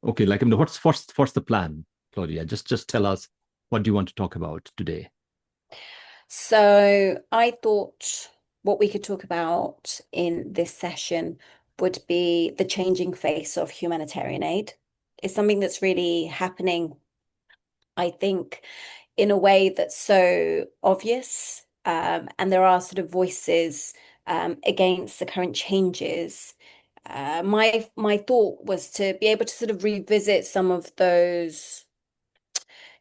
Okay, like I mean, what's the plan, Claudia? Just tell us what do you want to talk about today? So I thought what we could talk about in this session would be the changing face of humanitarian aid. It's something that's really happening, I think, in a way that's so obvious. And there are sort of voices against the current changes. My thought was to be able to sort of revisit some of those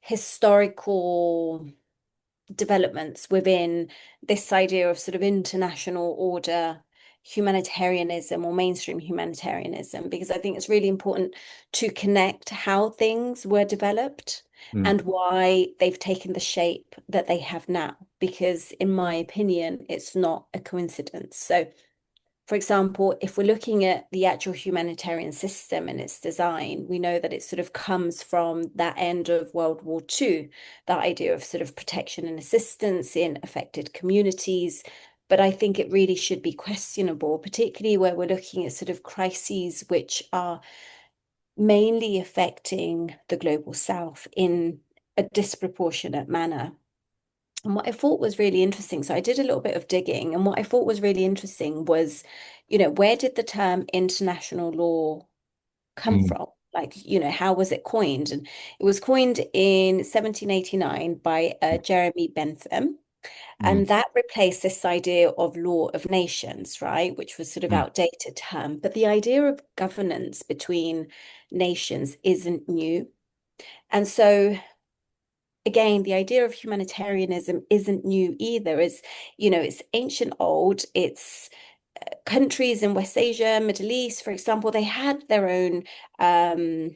historical developments within this idea of sort of international order, humanitarianism or mainstream humanitarianism, because I think it's really important to connect how things were developed Mm, and why they've taken the shape that they have now, because in my opinion, it's not a coincidence. So for example, if we're looking at the actual humanitarian system and its design, we know that it sort of comes from that end of World War II, that idea of sort of protection and assistance in affected communities. But I think it really should be questionable, particularly where we're looking at sort of crises which are mainly affecting the global south in a disproportionate manner. And what I thought was really interesting, so I did a little bit of digging, and what I thought was really interesting was, where did the term international law come mm, from? Like, how was it coined? And it was coined in 1789 by Jeremy Bentham, mm, and that replaced this idea of law of nations, right? Which was sort of mm, outdated term. But the idea of governance between nations isn't new. And so again, the idea of humanitarianism isn't new either. It's ancient old. It's countries in West Asia, Middle East, for example, they had their own um,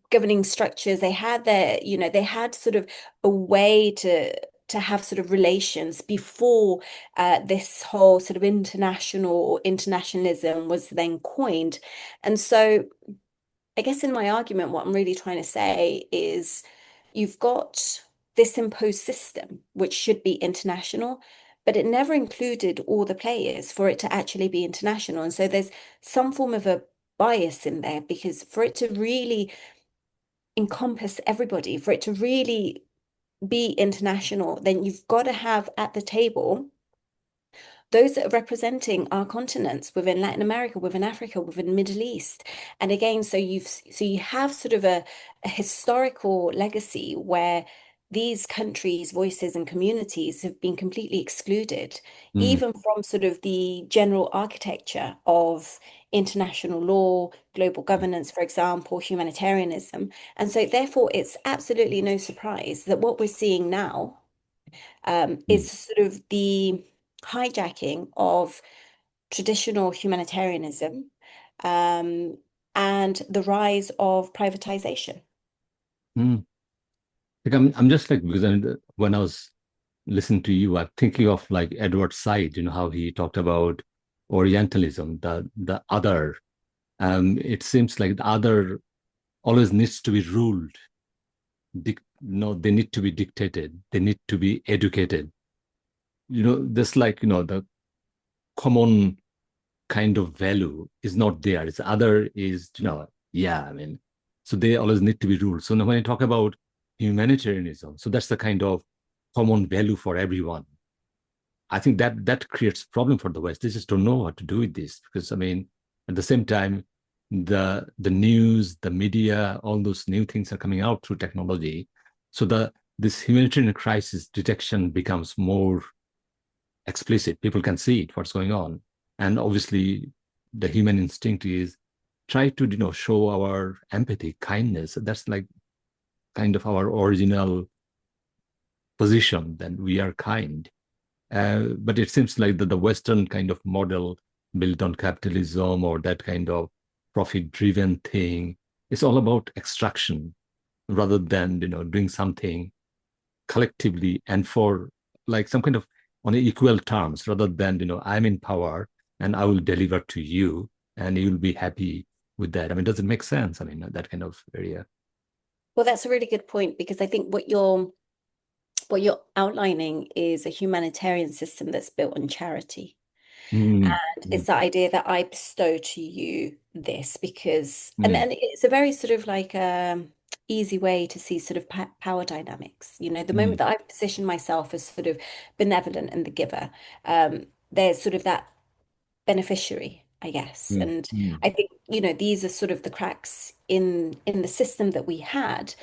governing structures. They had they had sort of a way to have sort of relations before this whole sort of international or internationalism was then coined. And so I guess in my argument, what I'm really trying to say is you've got this imposed system, which should be international, but it never included all the players for it to actually be international. And so there's some form of a bias in there because for it to really encompass everybody, for it to really be international, then you've got to have at the table those that are representing our continents within Latin America, within Africa, within Middle East. And again, so you have sort of a historical legacy where these countries' voices and communities have been completely excluded, mm, even from sort of the general architecture of international law, global governance, for example, humanitarianism. And so therefore, it's absolutely no surprise that what we're seeing now mm, is sort of the hijacking of traditional humanitarianism um, and the rise of privatization. mm. Like I'm just like because when I was listening to you, I'm thinking of like Edward Said, how he talked about Orientalism, the other. It seems like the other always needs to be ruled. No, they need to be dictated. They need to be educated. Just like the common kind of value is not there. It's other is, yeah, I mean, so they always need to be ruled. So now when I talk about humanitarianism, so that's the kind of common value for everyone. I think that creates problem for the West. They just don't know what to do with this because I mean, at the same time, the news, the media, all those new things are coming out through technology. So this humanitarian crisis detection becomes more explicit. People can see it, what's going on. And obviously, the human instinct is try to, show our empathy, kindness. That's like kind of our original position that we are kind. But it seems like the Western kind of model built on capitalism or that kind of profit-driven thing, it's all about extraction rather than, doing something collectively and for like some kind of on equal terms rather than I'm in power and I will deliver to you and you'll be happy with that. I mean, does it make sense? I mean, that kind of area. Well, that's a really good point because I think what you're outlining is a humanitarian system that's built on charity. Mm, It's mm, the idea that I bestow to you this because, mm, and it's a very sort of like easy way to see sort of power dynamics. You know, the moment mm, that I position myself as sort of benevolent and the giver, there's sort of that beneficiary, I guess. mm, And mm, I think, you know, these are sort of the cracks in the system that we had.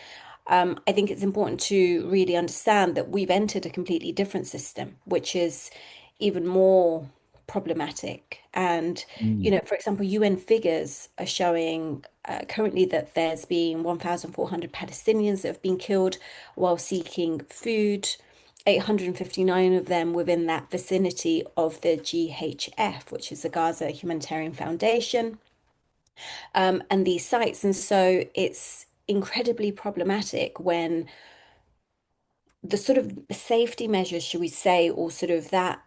I think it's important to really understand that we've entered a completely different system, which is even more problematic. And, you mm, know, for example, UN figures are showing currently that there's been 1,400 Palestinians that have been killed while seeking food. 859 of them within that vicinity of the GHF, which is the Gaza Humanitarian Foundation, and these sites. And so it's incredibly problematic when the sort of safety measures, should we say, or sort of that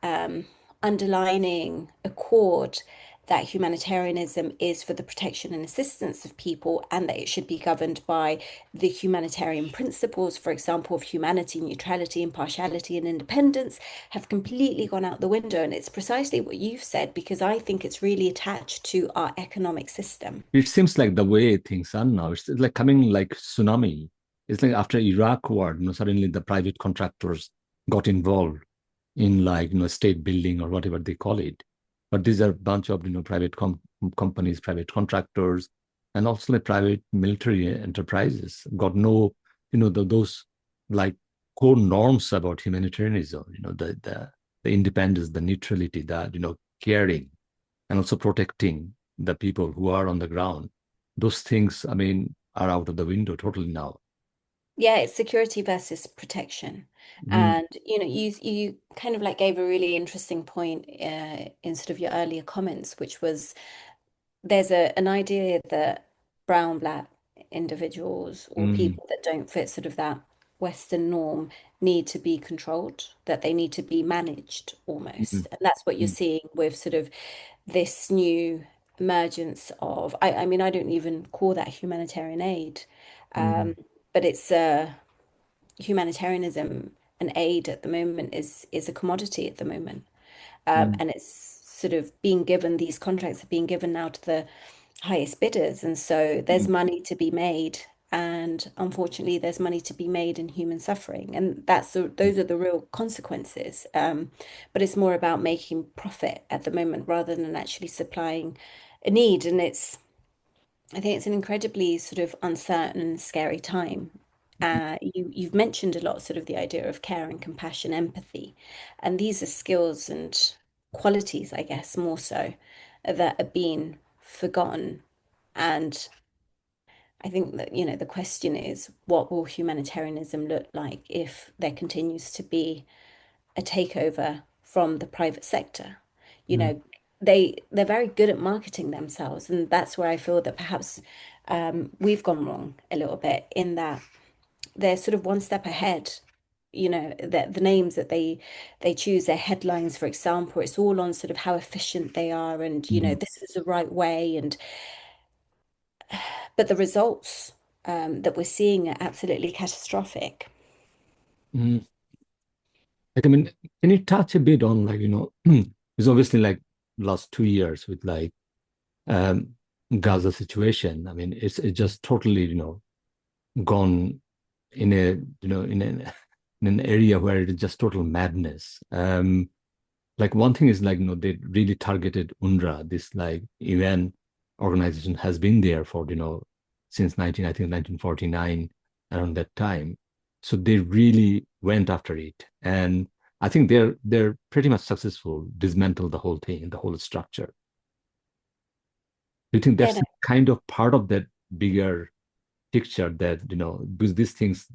underlining accord that humanitarianism is for the protection and assistance of people, and that it should be governed by the humanitarian principles, for example, of humanity, neutrality, impartiality, and independence, have completely gone out the window. And it's precisely what you've said, because I think it's really attached to our economic system. it seems like the way things are now, it's like coming like tsunami. It's like after Iraq war, suddenly the private contractors got involved in like, state building or whatever they call it. But these are a bunch of, private companies, private contractors, and also like private military enterprises got no, those like core norms about humanitarianism, the independence, the neutrality, the, caring, and also protecting the people who are on the ground. Those things, I mean, are out of the window totally now. Yeah, it's security versus protection. Mm, And you know, you kind of like gave a really interesting point in sort of your earlier comments, which was there's an idea that brown, black individuals or mm, people that don't fit sort of that Western norm need to be controlled, that they need to be managed mm, almost. And that's what you're mm, seeing with sort of this new emergence of, I mean, I don't even call that humanitarian aid, mm, um, but it's humanitarianism and aid at the moment is a commodity at the moment. mm, And it's sort of being given, these contracts are being given now to the highest bidders. And so there's mm, money to be made. And unfortunately, there's money to be made in human suffering. And those are the real consequences. But it's more about making profit at the moment rather than actually supplying a need. And I think it's an incredibly sort of uncertain and scary time. You've mentioned a lot sort of the idea of care and compassion, empathy, and these are skills and qualities, I guess, more so, that are being forgotten. And I think that, you know, the question is, what will humanitarianism look like if there continues to be a takeover from the private sector? You mm, know, they're very good at marketing themselves, and that's where I feel that perhaps we've gone wrong a little bit in that they're sort of one step ahead. You know, that the names that they choose, their headlines, for example, it's all on sort of how efficient they are, and you know, mm, this is the right way, and but the results that we're seeing are absolutely catastrophic. mm. Like, I mean, can you touch a bit on like, it's obviously like last 2 years with like um Gaza situation. I mean, it's just totally, gone in a, in an area where it is just total madness. Like one thing is like, they really targeted UNRWA, this like UN organization has been there for, since I think 1949, around that time. So they really went after it. And I think they're pretty much successful, dismantle the whole thing, the whole structure. Do you think Yeah, that's no, kind of part of that bigger picture that, because these things,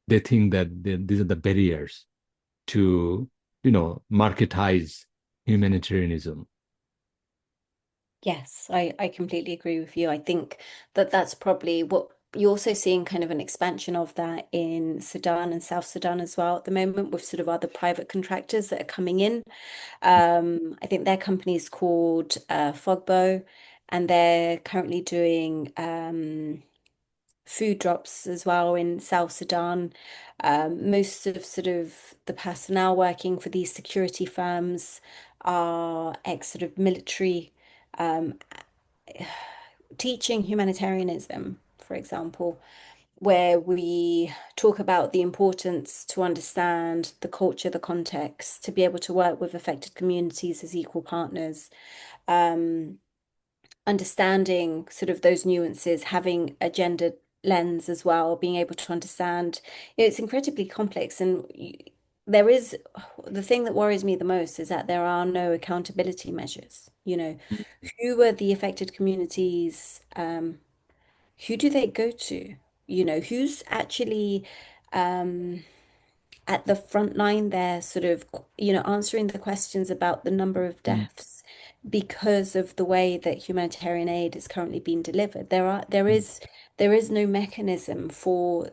they think that these are the barriers to, marketize humanitarianism. yes, I completely agree with you. I think that that's probably what you're also seeing kind of an expansion of that in Sudan and South Sudan as well at the moment with sort of other private contractors that are coming in. I think their company is called Fogbo, and they're currently doing food drops as well in South Sudan. Most of sort of the personnel working for these security firms our ex sort of military um, teaching humanitarianism, for example, where we talk about the importance to understand the culture, the context, to be able to work with affected communities as equal partners, um, understanding sort of those nuances, having a gendered lens as well, being able to understand, it's incredibly complex. And there is the thing that worries me the most is that there are no accountability measures. Who are the affected communities? Who do they go to? Who's actually um, at the front line there, sort of, answering the questions about the number of mm, deaths because of the way that humanitarian aid is currently being delivered. There is no mechanism for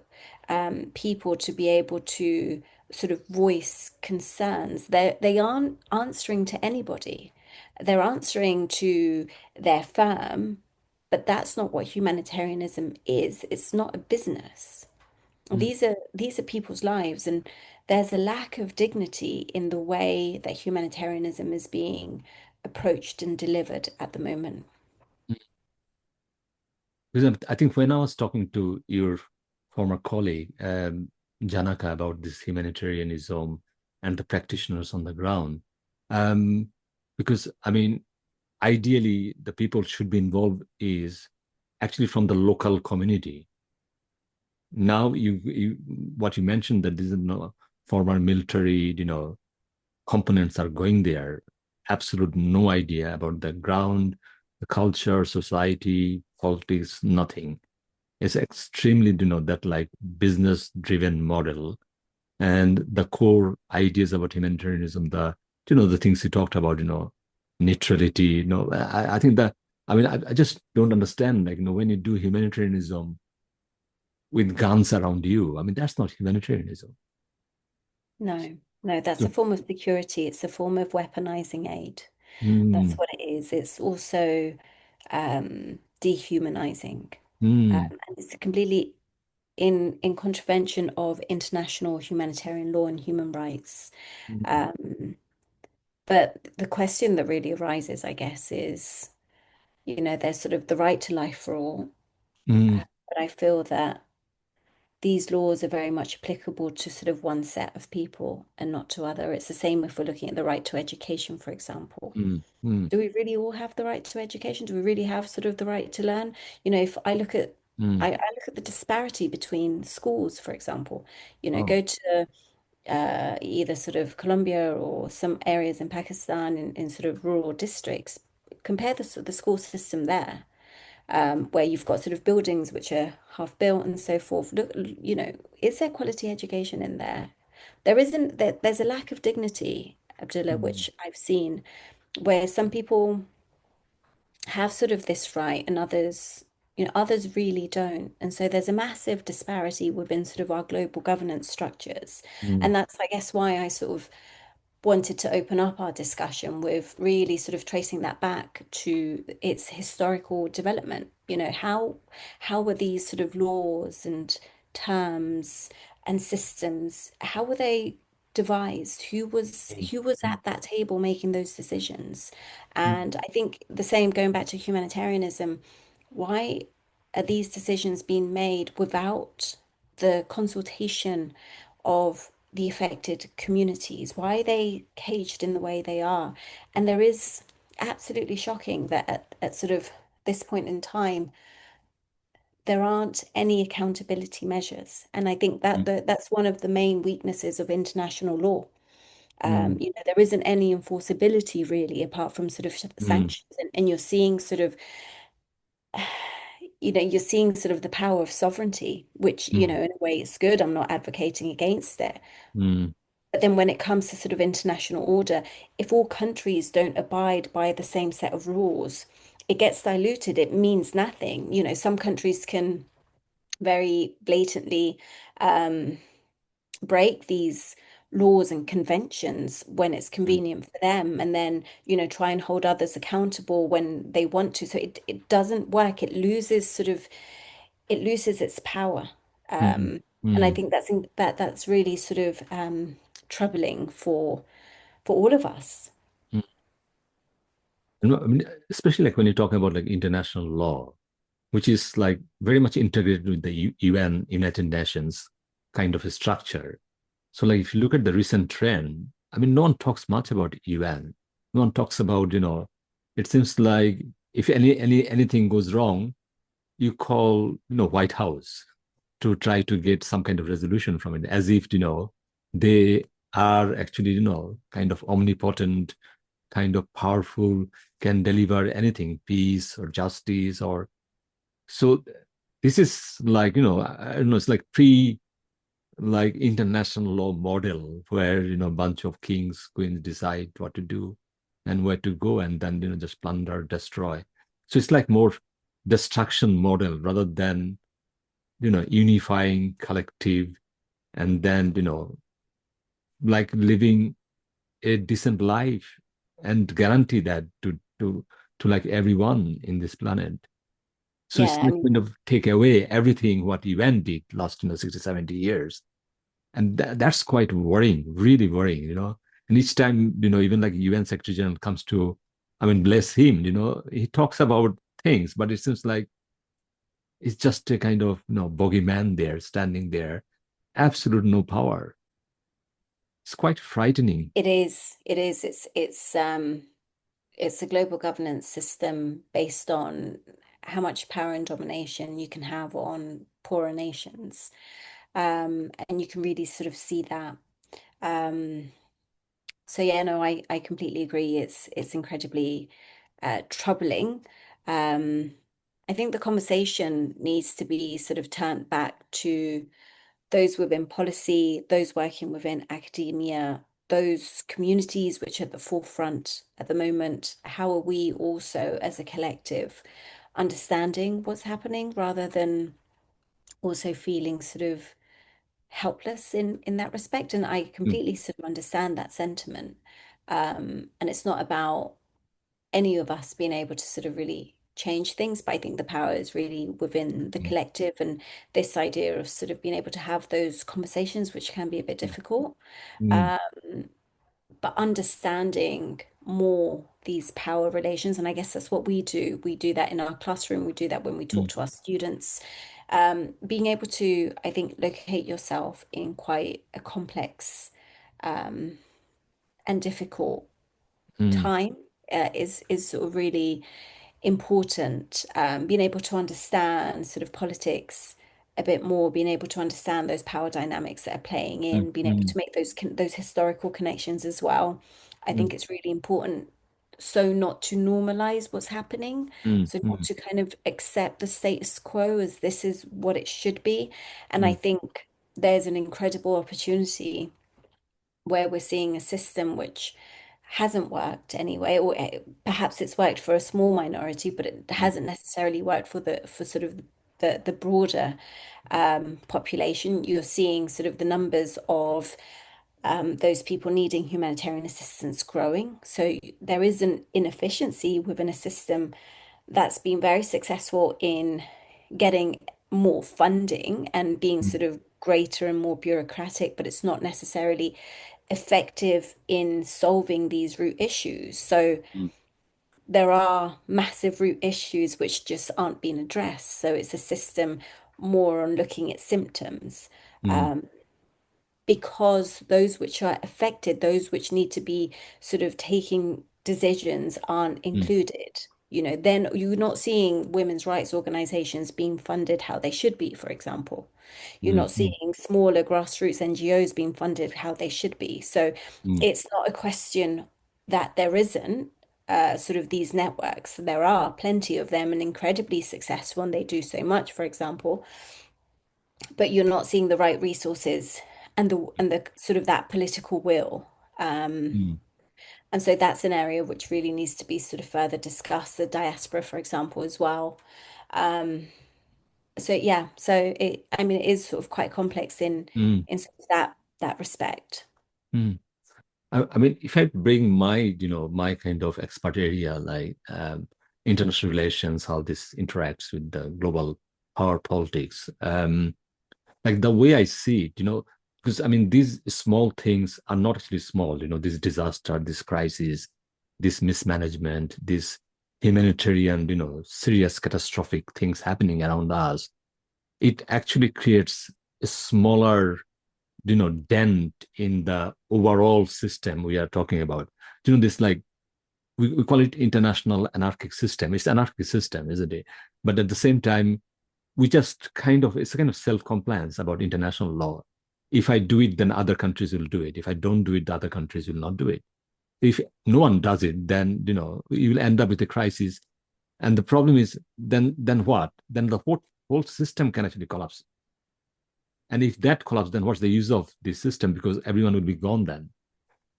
people to be able to sort of voice concerns. They aren't answering to anybody. They're answering to their firm, but that's not what humanitarianism is. It's not a business. mm. These are people's lives, and there's a lack of dignity in the way that humanitarianism is being approached and delivered at the moment. Because I think when I was talking to your former colleague, Janaka, about this humanitarianism and the practitioners on the ground, um, because I mean, ideally, the people should be involved is actually from the local community. Now, what you mentioned, that these are no former military, components are going there. Absolute no idea about the ground, the culture, society, politics, nothing. It's extremely, that like business driven model. And the core ideas about humanitarianism, the things you talked about, neutrality, I think that, I mean, I just don't understand, like, when you do humanitarianism with guns around you, I mean, that's not humanitarianism. No, no, that's a So, form of security. It's a form of weaponizing aid. That's mm, what it is. It's also dehumanizing. mm, And it's completely in contravention of international humanitarian law and human rights. mm, Um, but the question that really arises, I guess, is, there's sort of the right to life for all. mm, But I feel that these laws are very much applicable to sort of one set of people and not to other. It's the same if we're looking at the right to education, for example. mm, mm, Do we really all have the right to education? Do we really have sort of the right to learn? If I look at mm. I look at the disparity between schools, for example. Oh, Go to either sort of Colombia or some areas in Pakistan in sort of rural districts. Compare the school system there, where you've got sort of buildings which are half built and so forth. Look, is there quality education in there? There isn't. There's a lack of dignity, Abdullah, mm, which I've seen, where some people have sort of this right and others really don't. And so there's a massive disparity within sort of our global governance structures. mm, And that's, I guess, why I sort of wanted to open up our discussion with really sort of tracing that back to its historical development. How were these sort of laws and terms and systems, how were they devised? mm, Who was mm, at that table making those decisions? mm, And I think the same going back to humanitarianism, why are these decisions being made without the consultation of the affected communities? Why are they caged in the way they are? And there is absolutely shocking that at sort of this point in time, there aren't any accountability measures. And I think that mm, that's one of the main weaknesses of international law. mm, There isn't any enforceability really, apart from sort of mm, sanctions. And you're seeing sort of, you're seeing sort of the power of sovereignty, which, mm, in a way is good. I'm not advocating against it. mm, But then when it comes to sort of international order, if all countries don't abide by the same set of rules, it gets diluted. It means nothing. Some countries can very blatantly um, break these laws and conventions when it's mm, convenient for them, and then, try and hold others accountable when they want to. So it doesn't work. It loses its power. mm, And I mm. think that's really sort of troubling for all of us. And I mean, especially like when you're talking about like international law, which is like very much integrated with the UN, United Nations kind of a structure. So like if you look at the recent trend, I mean, no one talks much about UN. No one talks about, it seems like if anything goes wrong, you call, White House to try to get some kind of resolution from it, as if, they are actually, kind of omnipotent, kind of powerful, can deliver anything, peace or justice or so. This is like, I don't know, it's like pre like international law model where, a bunch of kings, queens decide what to do and where to go and then, just plunder, destroy. So it's like more destruction model rather than, unifying collective and then, like living a decent life and guarantee that to like everyone in this planet. So it's Yeah, I like mean, kind of take away everything what UN did last, 60, 70 years. And that's quite worrying, really worrying, And each time, even like UN Secretary General comes to, I mean, bless him, he talks about things, but it seems like it's just a kind of, bogeyman there, standing there, absolute no power. It's quite frightening. it is, it's a global governance system based on how much power and domination you can have on poorer nations. And you can really sort of see that. Um, so yeah, no, I completely agree. It's incredibly troubling. Um, I think the conversation needs to be sort of turned back to those within policy, those working within academia, those communities which are at the forefront at the moment. How are we also, as a collective, understanding what's happening rather than also feeling sort of helpless in that respect? And I Mm, completely sort of understand that sentiment. And it's not about any of us being able to sort of really change things, but I think the power is really within the mm, collective, and this idea of sort of being able to have those conversations, which can be a bit difficult. mm, Um, but understanding more these power relations, and I guess that's what we do. We do that in our classroom, we do that when we talk mm, to our students. Being able to, I think, locate yourself in quite a complex um, and difficult mm, time is sort of really important. Being able to understand sort of politics a bit more, being able to understand those power dynamics that are playing mm, in, being able mm, to make those historical connections as well. I mm, think it's really important. So not to normalize what's happening, mm, so not mm, to kind of accept the status quo as this is what it should be. And I mm, think there's an incredible opportunity where we're seeing a system which hasn't worked anyway, or perhaps it's worked for a small minority, but it mm, hasn't necessarily worked for sort of the broader population. You're seeing sort of the numbers of those people needing humanitarian assistance growing. So there is an inefficiency within a system that's been very successful in getting more funding and being mm, sort of greater and more bureaucratic, but it's not necessarily effective in solving these root issues. So mm, there are massive root issues which just aren't being addressed. So it's a system more on looking at symptoms. mm, Um, because those which are affected, those which need to be sort of taking decisions aren't mm, included. Then you're not seeing women's rights organizations being funded how they should be, for example. You're mm, not mm, seeing smaller grassroots NGOs being funded how they should be. So mm, it's not a question that there isn't sort of these networks. There are plenty of them and incredibly successful, and they do so much, for example, but you're not seeing the right resources and the sort of that political will. Um, mm, and so that's an area which really needs to be sort of further discussed, the diaspora, for example, as well. Um, so yeah, so I mean, it is sort of quite complex in mm, in sort of that respect. mm. I mean, if I bring my, my kind of expert area, like international relations, how this interacts with the global power politics, like the way I see it, because I mean, these small things are not actually small, this disaster, this crisis. this mismanagement, this humanitarian, serious catastrophic things happening around us, it actually creates a smaller, dent in the overall system we are talking about. This, like, we call it international anarchic system. It's anarchic system, isn't it? But at the same time, we just kind of, it's a kind of self-compliance about international law. If I do it, then other countries will do it. If I don't do it, the other countries will not do it. If no one does it, then you will end up with a crisis. And the problem is, then what? Then the whole system can actually collapse. And if that collapses, then what's the use of this system? Because everyone will be gone then.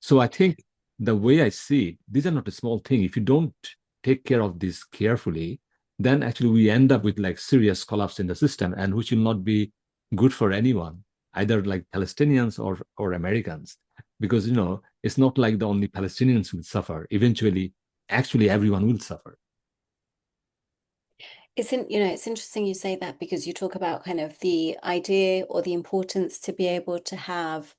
So I think the way I see it, these are not a small thing. If you don't take care of this carefully, then actually we end up with like serious collapse in the system, and which will not be good for anyone, either like Palestinians or Americans, because it's not like the only Palestinians will suffer. Eventually, actually everyone will suffer. It's interesting you say that because you talk about kind of the idea or the importance to be able to have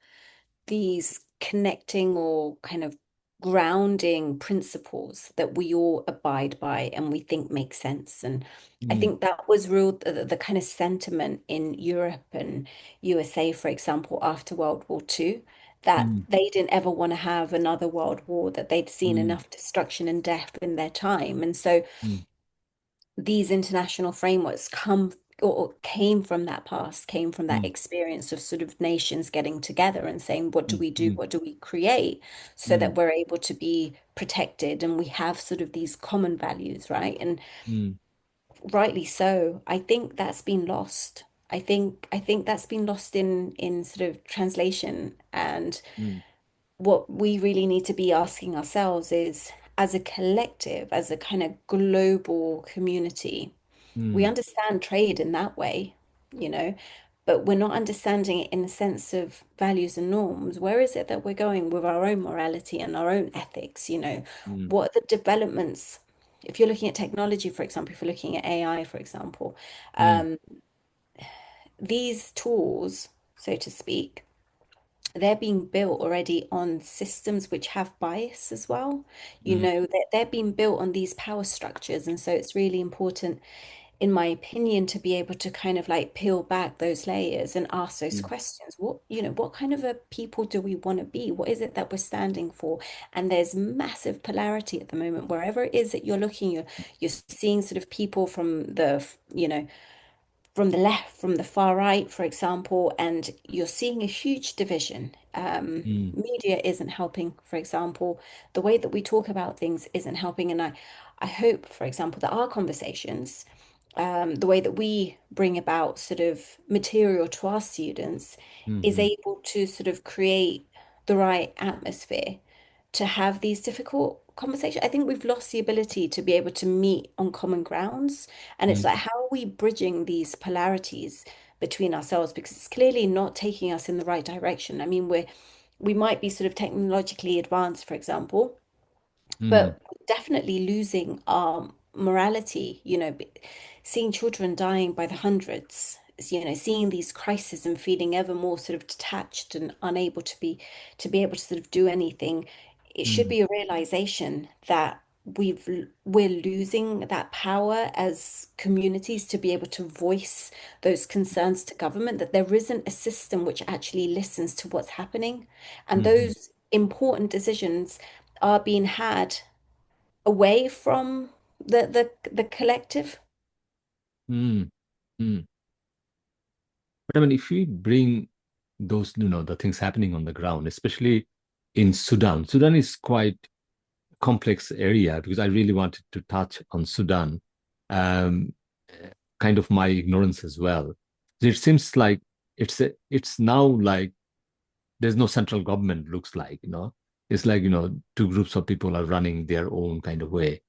these connecting or kind of grounding principles that we all abide by and we think make sense. And I Mm, think that was real the kind of sentiment in Europe and USA, for example, after World War II, that mm, they didn't ever want to have another world war, that they'd seen mm, enough destruction and death in their time. And so mm, these international frameworks come or came from that past, came from that mm, experience of sort of nations getting together and saying, what do mm, we do? mm, What do we create so that mm, we're able to be protected and we have sort of these common values, right? And mm, rightly so. I think that's been lost. I think that's been lost in sort of translation. And mm, what we really need to be asking ourselves is, as a collective, as a kind of global community, we mm, understand trade in that way, you know, but we're not understanding it in the sense of values and norms. Where is it that we're going with our own morality and our own ethics? mm, What are the developments? If you're looking at technology, for example, if you're looking at AI, for example, mm, um, these tools, so to speak, they're being built already on systems which have bias as well. mm, They're being built on these power structures. And so it's really important, in my opinion, to be able to kind of like peel back those layers and ask those mm, questions. What kind of a people do we want to be? What is it that we're standing for? And there's massive polarity at the moment. Wherever it is that you're looking, you're seeing sort of people from the left, from the far right, for example, and you're seeing a huge division. mm, Media isn't helping, for example. The way that we talk about things isn't helping. And I hope, for example, that our conversations, the way that we bring about sort of material to our students, is mm, able to sort of create the right atmosphere to have these difficult conversations. I think we've lost the ability to be able to meet on common grounds. And it's mm, like, how are we bridging these polarities between ourselves? Because it's clearly not taking us in the right direction. I mean, we might be sort of technologically advanced, for example, mm, but definitely losing our morality, seeing children dying by the hundreds, seeing these crises and feeling ever more sort of detached and unable to be able to sort of do anything. It should mm, be a realization that we're losing that power as communities to be able to voice those concerns to government, that there isn't a system which actually listens to what's happening. And mm, those important decisions are being had away from the collective. mm, mm. But I mean, if we bring those, the things happening on the ground, especially in Sudan, Sudan is quite complex area because I really wanted to touch on Sudan, um, kind of my ignorance as well. It seems like it's now like there's no central government. Looks like it's like two groups of people are running their own kind of way.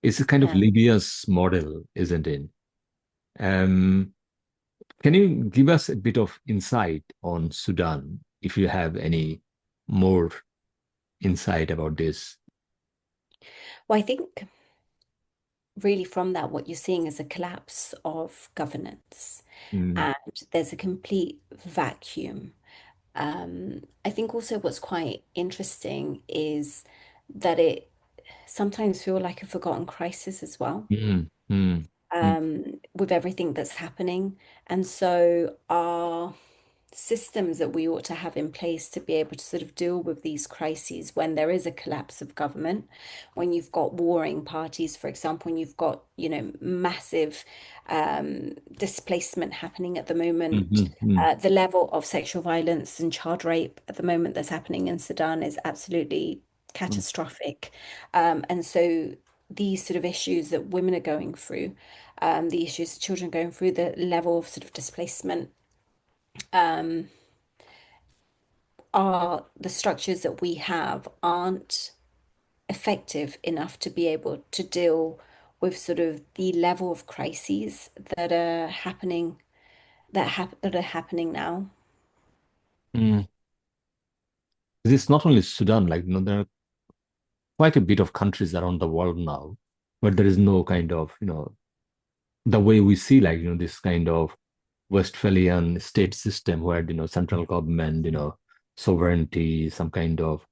It's a kind of Yeah. Libya's model, isn't it? Um, Can you give us a bit of insight on Sudan, if you have any more insight about this? Well, I think really from that, what you're seeing is a collapse of governance, Mm, and there's a complete vacuum. I think also what's quite interesting is that sometimes feel like a forgotten crisis as well, mm, mm, mm, with everything that's happening. And so our systems that we ought to have in place to be able to sort of deal with these crises when there is a collapse of government, when you've got warring parties, for example, when you've got, massive displacement happening at the moment. mm, mm, The level of sexual violence and child rape at the moment that's happening in Sudan is absolutely mm, catastrophic. And so these sort of issues that women are going through, the issues that children are going through, the level of sort of displacement, um, are the structures that we have aren't effective enough to be able to deal with sort of the level of crises that are happening that are happening now. mm. This is not only Sudan, like, there are quite a bit of countries around the world now where there is no kind of, the way we see, like, this kind of Westphalian state system where, central government, sovereignty, some kind of,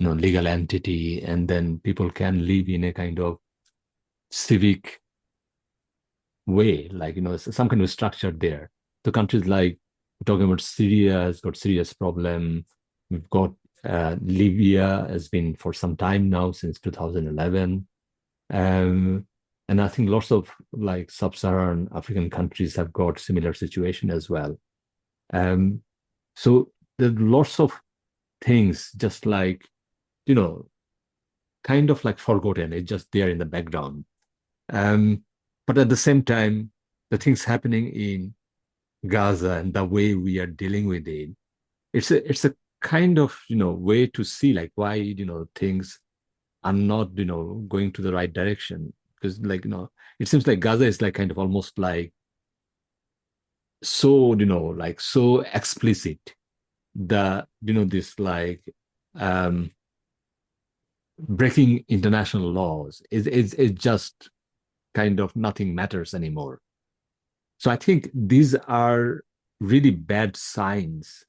legal entity, and then people can live in a kind of civic way, like, some kind of structure there. So countries like, talking about Syria has got serious problem. We've got Libya has been for some time now, since 2011. Um, and I think lots of like sub-Saharan African countries have got similar situation as well. Um, so there are lots of things just like, you know, kind of like forgotten. It's just there in the background. Um, but at the same time, the things happening in Gaza and the way we are dealing with it, it's a kind of, way to see like why, things are not, going to the right direction. Because like, it seems like Gaza is like kind of almost like so, like so explicit, the, this like um breaking international laws is just kind of nothing matters anymore. So I think these are really bad signs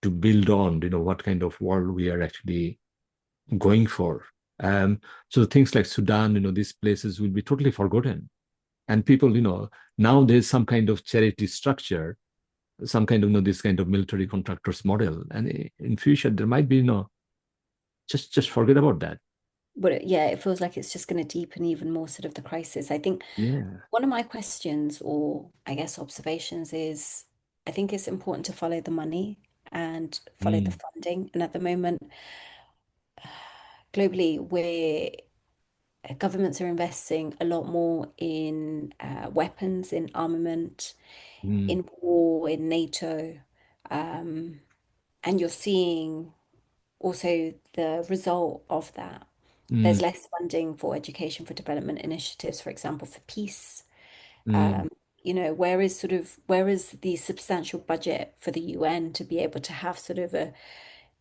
to build on, what kind of world we are actually going for. Um, so things like Sudan, these places will be totally forgotten. And people, now there's some kind of charity structure, some kind of, this kind of military contractors model. And in future, there might be, just forget about that. But yeah, it feels like it's just going to deepen even more sort of the crisis. I think Yeah. one of my questions, or I guess observations, is I think it's important to follow the money and follow the Mm, funding. And at the moment, globally, where governments are investing a lot more in weapons, in armament, mm, in war, in NATO. Um, and you're seeing also the result of that. mm, There's less funding for education for development initiatives, for example, for peace. mm, Um, where is the substantial budget for the UN to be able to have sort of a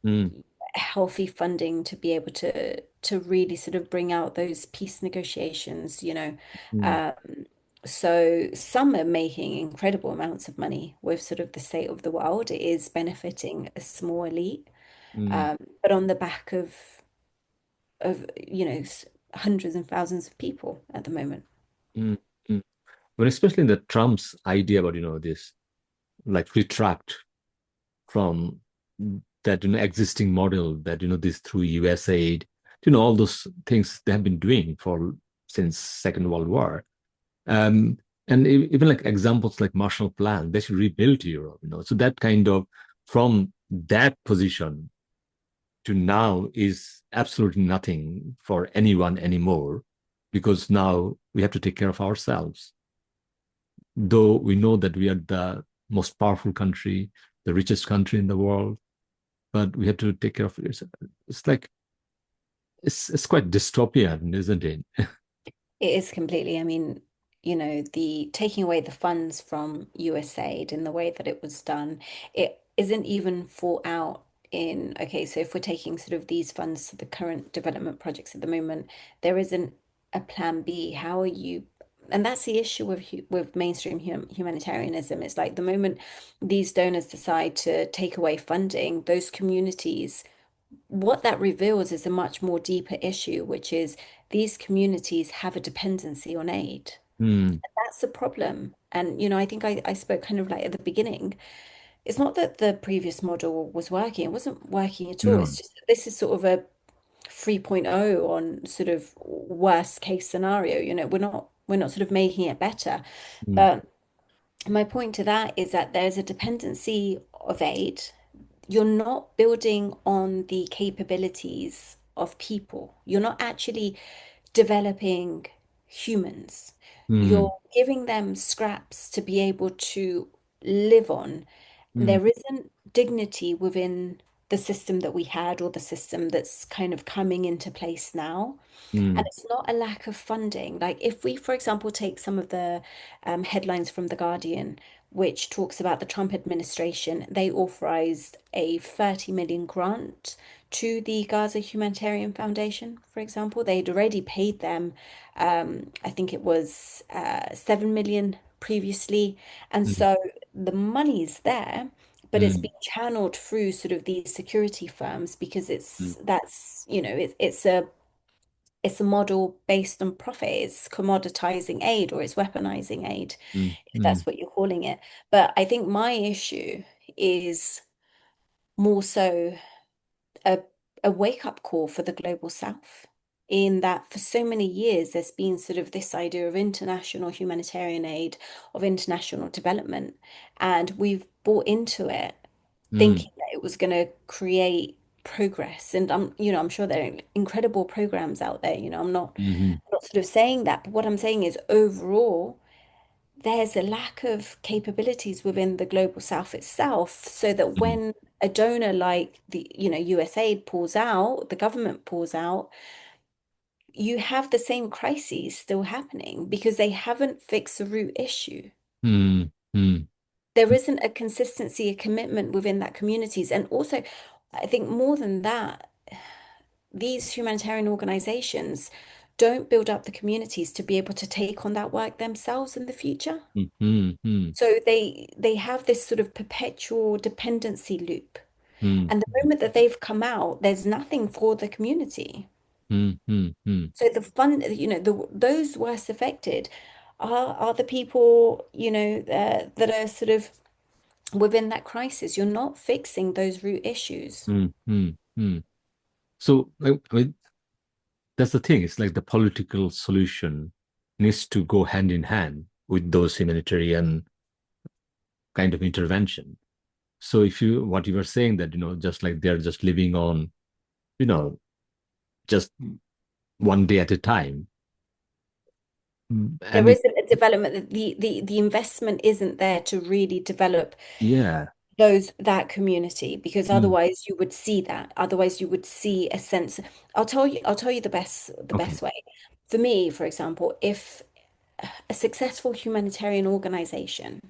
mm, healthy funding to be able to really sort of bring out those peace negotiations. mm, Um, so some are making incredible amounts of money with sort of the state of the world. It is benefiting a small elite, mm, but on the back of hundreds and thousands of people at the moment. mm, mm. But especially in the Trump's idea about, this like retract from that, existing model that, this through US aid, all those things they have been doing for since Second World War. Um, and even like examples like Marshall Plan, they should rebuild Europe, So that kind of, from that position to now, is absolutely nothing for anyone anymore, because now we have to take care of ourselves. Though we know that we are the most powerful country, the richest country in the world, but we have to take care of it. It's like it's quite dystopian, isn't it? It is completely, I mean, the taking away the funds from USAID in the way that it was done, it isn't even thought out in, okay, so if we're taking sort of these funds to the current development projects at the moment, there isn't a plan B. How are you? And that's the issue with mainstream humanitarianism. It's like the moment these donors decide to take away funding, those communities what that reveals is a much more deeper issue, which is these communities have a dependency on aid. mm, That's the problem. And, I think I spoke kind of like at the beginning. It's not that the previous model was working, it wasn't working at all. no, It's just that this is sort of a 3.0 on sort of worst case scenario. We're not sort of making it better. mm, But my point to that is that there's a dependency of aid. You're not building on the capabilities of people. You're not actually developing humans. mm, You're giving them scraps to be able to live on. mm, There isn't dignity within the system that we had or the system that's kind of coming into place now. And mm, it's not a lack of funding. Like if we, for example, take some of the headlines from The Guardian, which talks about the Trump administration, they authorized a 30 million grant to the Gaza Humanitarian Foundation, for example. They'd already paid them, I think it was 7 million previously. And mm, so the money's there, but it's mm, being channeled through sort of these security firms because mm, it's a model based on profit. It's commoditizing aid or it's weaponizing aid, mm, if mm, that's what you're calling it. But I think my issue is more so a, a wake-up call for the global South, in that for so many years there's been sort of this idea of international humanitarian aid, of international development, and we've bought into it mm, thinking that it was going to create progress. And I'm sure there are incredible programs out there. mhm, I'm not sort of saying that, but what I'm saying is overall, there's a lack of capabilities within the global south itself, so that mm, when a donor like the USAID pulls out, the government pulls out, you have the same crises still happening because they haven't fixed the root issue. mm, mm, There isn't a consistency, a commitment within that communities. And also, I think more than that, these humanitarian organizations don't build up the communities to be able to take on that work themselves in the future. mm, mm, mm, So they have this sort of perpetual dependency loop. mm, And the moment that they've come out, there's nothing for the community. mm, mm, mm, So those worst affected are the people, that are sort of within that crisis. You're not fixing those root issues. mm, mm, mm. So I mean, that's the thing. It's like the political solution needs to go hand in hand with those humanitarian kind of intervention. So if you what you were saying that just like they're just living on you know just one day at a time. There And it, isn't a development. The investment isn't there to really develop yeah. that community, because Mm, otherwise you would see that. Otherwise you would see a sense. I'll tell you the okay. best way. For me, for example, if a successful humanitarian organization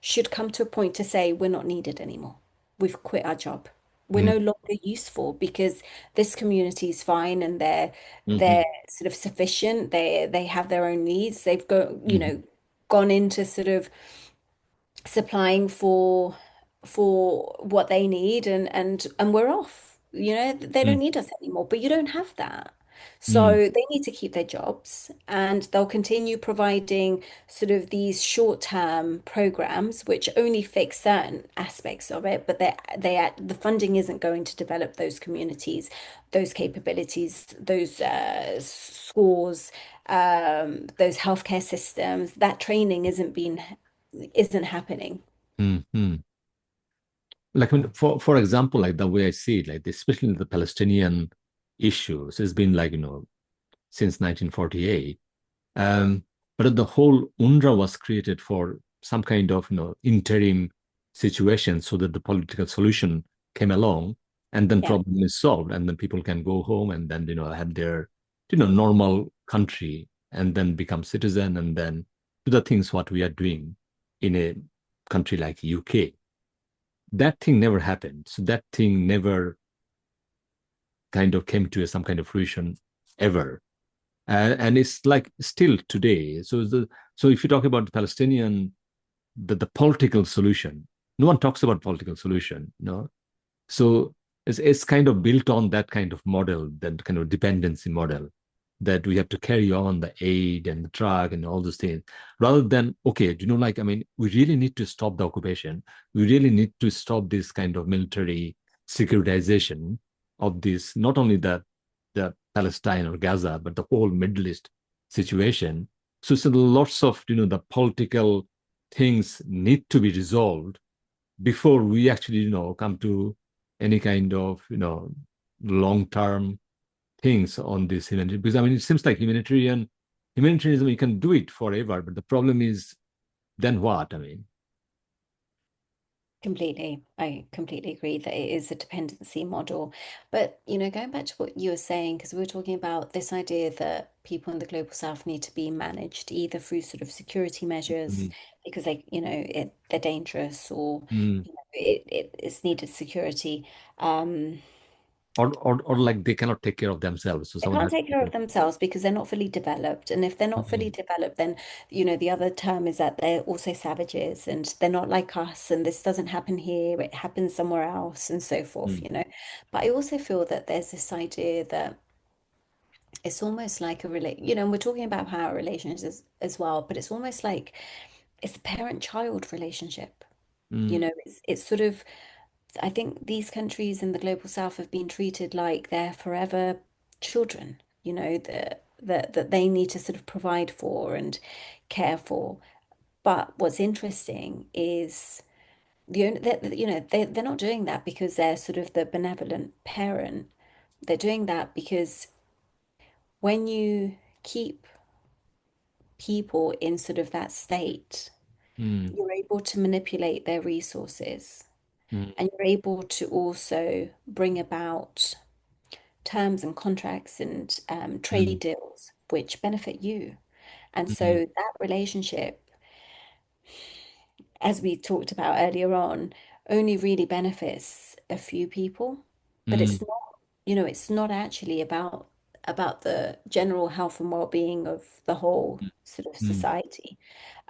should come to a point to say, we're not needed anymore. We've quit our job. We're Mm, no longer useful because this community is fine and they're mhm, they're sort of sufficient. They have their own needs. They've mhm, gone into sort of supplying for what they need, and we're off. They don't mm, need us anymore, but you don't have that. mm, So they need to keep their jobs, and they'll continue providing sort of these short-term programs which only fix certain aspects of it, but the funding isn't going to develop those communities, those capabilities, those schools, those healthcare systems. That training isn't happening. mm, mm. Like when, for example, like the way I see it, like especially the Palestinian issues, it's been like since 1948. Um, but the whole UNRWA was created for some kind of interim situation so that the political solution came along and then Yeah. problem is solved and then people can go home and then have their normal country and then become citizen and then do the things what we are doing in a country like UK. That thing never happened. So that thing never kind of came to some kind of fruition ever. And it's like still today. So if you talk about the Palestinian, the political solution, no one talks about political solution. So it's kind of built on that kind of model, that kind of dependency model, that we have to carry on the aid and the drug and all those things, rather than, okay, like, I mean, we really need to stop the occupation. We really need to stop this kind of military securitization of this, not only the Palestine or Gaza, but the whole Middle East situation. So lots of, the political things need to be resolved before we actually, come to any kind of, long-term things on this humanitarian. Because I mean, it seems like humanitarianism, you can do it forever, but the problem is, then what? I mean, Completely. I completely agree that it is a dependency model. But, going back to what you were saying, because we were talking about this idea that people in the global south need to be managed either through sort of security measures mm, because they're dangerous, or mm. it's needed security. Um, Or like they cannot take care of themselves, so They someone can't has take to care take of themselves because they're not fully developed. And if they're not fully care. developed, then, the other term is that they're also savages and they're not like us. And this doesn't happen here, it happens somewhere else, and so Mm, forth. But I also feel that there's this idea that it's almost like and we're talking about power relations as well, but it's almost like it's a parent-child relationship. mm, It's sort of, I think these countries in the global south have been treated like they're forever children, that they need to sort of provide for and care for. But what's interesting is they're not doing that because they're sort of the benevolent parent. They're doing that because when you keep people in sort of that state, mm, you're able to manipulate their resources, mm, and you're able to also bring about terms and contracts and trade mm, deals which benefit you. And mm, so that relationship, as we talked about earlier on, only really benefits a few people, but mm, it's not actually about the general health and well-being of the whole sort of mm, society.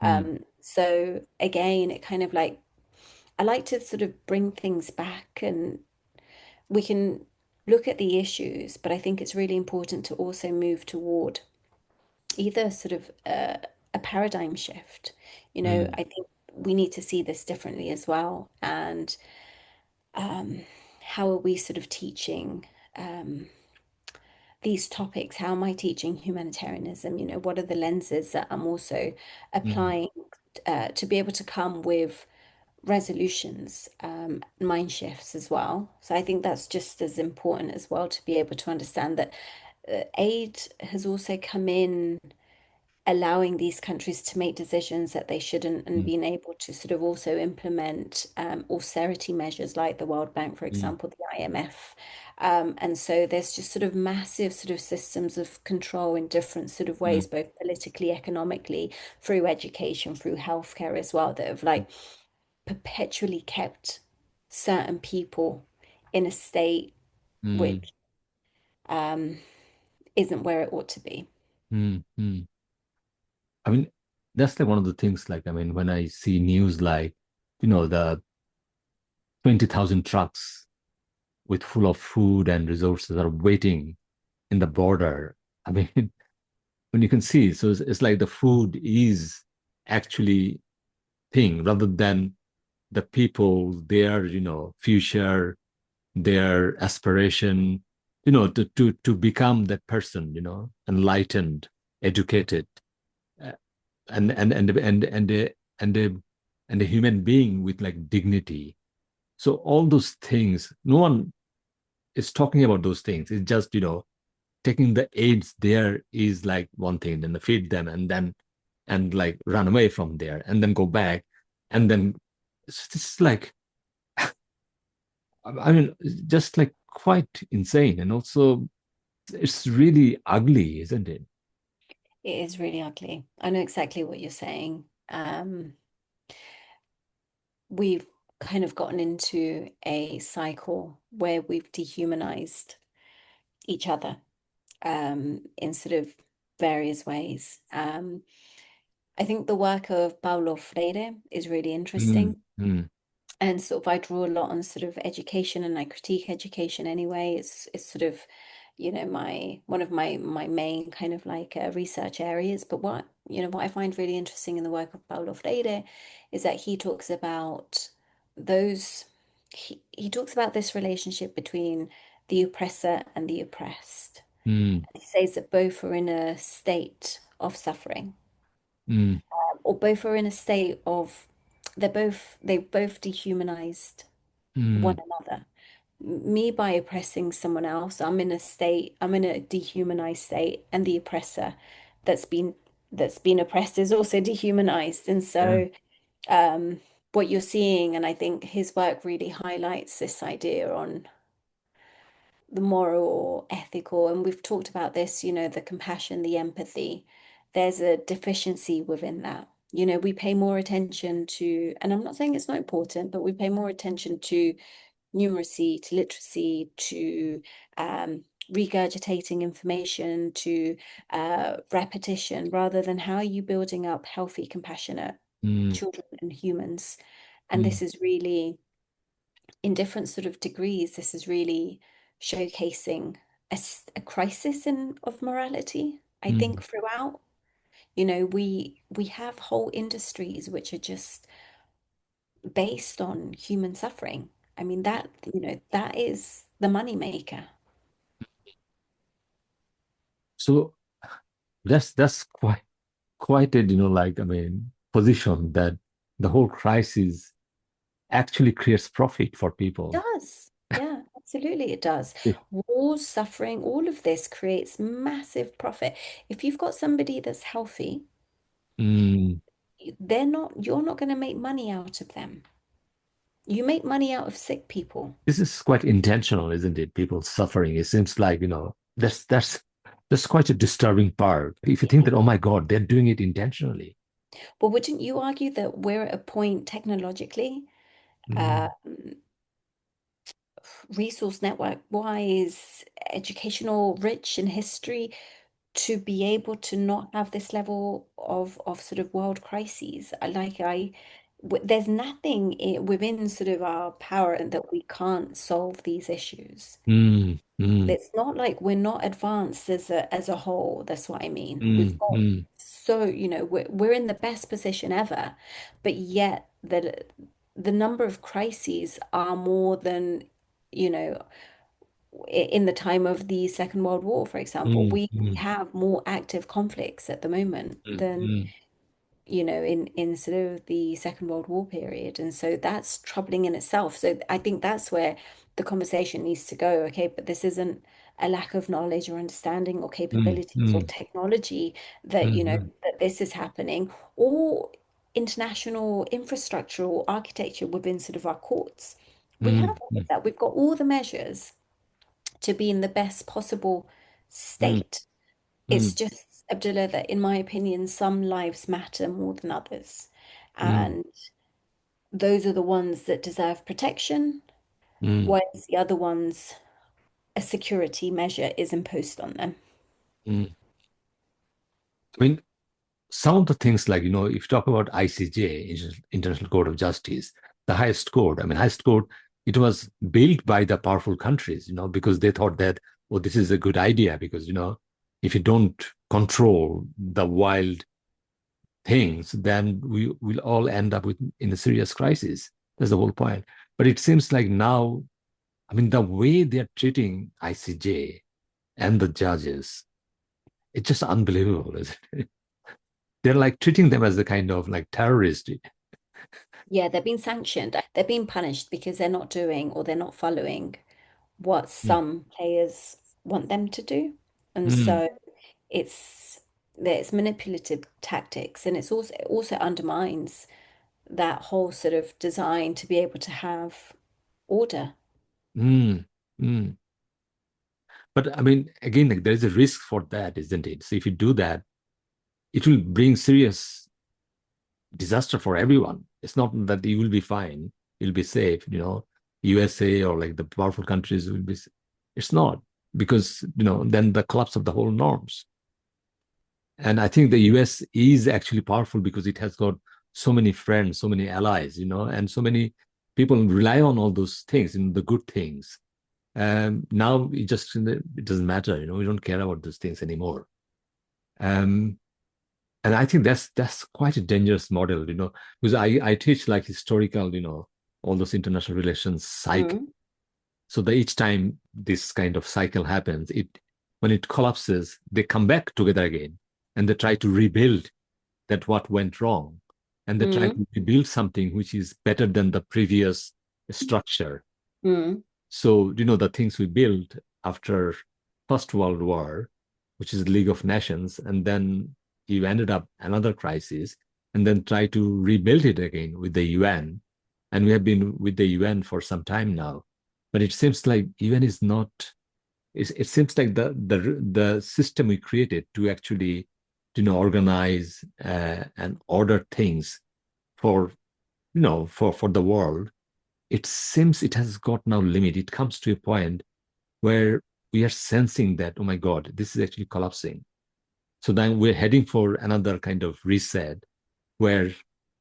mm, So again, it kind of like I like to sort of bring things back, and we can look at the issues, but I think it's really important to also move toward either sort of a paradigm shift. mm, I think we need to see this differently as well. And um, how are we sort of teaching um, these topics? How am I teaching humanitarianism? What are the lenses that I'm also mm, applying to be able to come with resolutions, mind shifts as well. So I think that's just as important as well, to be able to understand that aid has also come in allowing these countries to make decisions that they shouldn't, and mm, being able to sort of also implement austerity measures like the World Bank, for mm, example, the IMF. And so there's just sort of massive sort of systems of control in different sort of mm, ways, both politically, economically, through education, through healthcare as well, that have like perpetually kept certain people in a state mm, which um, isn't where it ought to be. mm, mm. I mean, that's like one of the things, like, I mean, when I see news like, the 20,000 trucks with full of food and resources are waiting in the border. I mean, when you can see, so it's like the food is actually thing, rather than the people, their, future, their aspiration, to become that person, enlightened, educated, uh, and a and a human being with like dignity. So all those things, no one is talking about those things. It's just, taking the aids there is like one thing, then they feed them, and like run away from there and then go back, and then it's just like, I mean, just like quite insane. And also it's really ugly, isn't it? It is really ugly. I know exactly what you're saying. We've kind of gotten into a cycle where we've dehumanized each other in sort of various ways. I think the work of Paulo Freire is really Mm, interesting. mm, And sort of I draw a lot on sort of education, and I critique education anyway. It's sort of, my one of my main kind of like research areas. But what I find really interesting in the work of Paulo Freire is that those he talks about this relationship between the oppressor and the oppressed. mm, He says that both are in a state of suffering, mm, or both are in a state of they've both dehumanized one mm, another. Me, by oppressing someone else, I'm in a dehumanized state, and the oppressor that's been that's been oppressed is also dehumanized. And yeah, so what you're seeing, and I think his work really highlights this idea on the moral or ethical, and we've talked about this, the compassion, the empathy. There's a deficiency within that. We pay more attention to, and I'm not saying it's not important, but we pay more attention to numeracy, to literacy, to regurgitating information, to repetition, rather than how are you building up healthy, compassionate mm, children and humans. And mm, this is really, in different sort of degrees, this is really showcasing a crisis of morality, I think, mm. throughout. We have whole industries which are just based on human suffering. I mean, that is the money maker. So that's quite a, like, I mean, position that the whole crisis actually creates profit for It people. does. Yeah, absolutely it does. Wars, suffering, all of this creates massive profit. If you've got somebody that's healthy, Mm, you're not going to make money out of them. You make money out of sick people. this is quite intentional, isn't it? People suffering. It seems like, that's quite a disturbing part. If you think that, oh my God, they're doing it intentionally. But wouldn't you argue that we're at a point technologically, uh, Mm, resource network wise, educational, rich in history, to be able to not have this level of sort of world crises? There's nothing within sort of our power that we can't solve these issues. mm, mm, It's not like we're not advanced as a whole. That's what I mean. We've mm, got mm, so, we're in the best position ever, but yet the number of crises are more than, you know, in the time of the Second World War, for example. mm, We mm, have more active conflicts at the moment mm, than, mm, in sort of the Second World War period. And so that's troubling in itself. So I think that's where the conversation needs to go. Okay, but this isn't a lack of knowledge or understanding or mm, capabilities or mm, technology that, mm, that this is happening, or international infrastructure or architecture within sort of our courts. We have mm, all of mm, that. We've got all the measures to be in the best possible mm, state. It's mm, just, Abdullah, that in my opinion, some lives matter more than others. mm, And those are the ones that deserve protection, mm, whereas the other ones, a security measure is imposed on them. mm. I mean, some of the things, like, if you talk about ICJ, International Court of Justice, the highest court, I mean, highest court, it was built by the powerful countries, because they thought that, oh, this is a good idea, because, if you don't control the wild things, then we will all end up in a serious crisis. That's the whole point. But it seems like now, I mean, the way they're treating ICJ and the judges, it's just unbelievable, isn't it? They're like treating them as a kind of like terrorist. Yeah, they're being sanctioned. They're being punished because they're not doing or they're not following what Mm, some players want them to do. And mm, so it's there's manipulative tactics, and it also undermines that whole sort of design to be able to have order. mm, mm. But I mean, again, like, there is a risk for that, isn't it? So if you do that, it will bring serious disaster for everyone. It's not that you will be fine, you'll be safe, USA or like the powerful countries will be. It's not, because then the collapse of the whole norms. And I think the US is actually powerful because it has got so many friends, so many allies, and so many. people rely on all those things, the good things. Now it doesn't matter, we don't care about those things anymore. Um, and I think that's quite a dangerous model, because I teach like historical, all those international relations cycle. Mm, So that each time this kind of cycle happens, when it collapses, they come back together again, and they try to rebuild that what went wrong, and they try mm, to rebuild something which is better than the previous structure. mm, So, the things we built after First World War, which is the League of Nations, and then you ended up another crisis, and then try to rebuild it again with the UN. And we have been with the UN for some time now. But it seems like UN is not, it seems like the system we created to actually, organize and order things for, for the world, it seems it has got now limit. It comes to a point where we are sensing that, oh my God, this is actually collapsing. So then we're heading for another kind of reset where,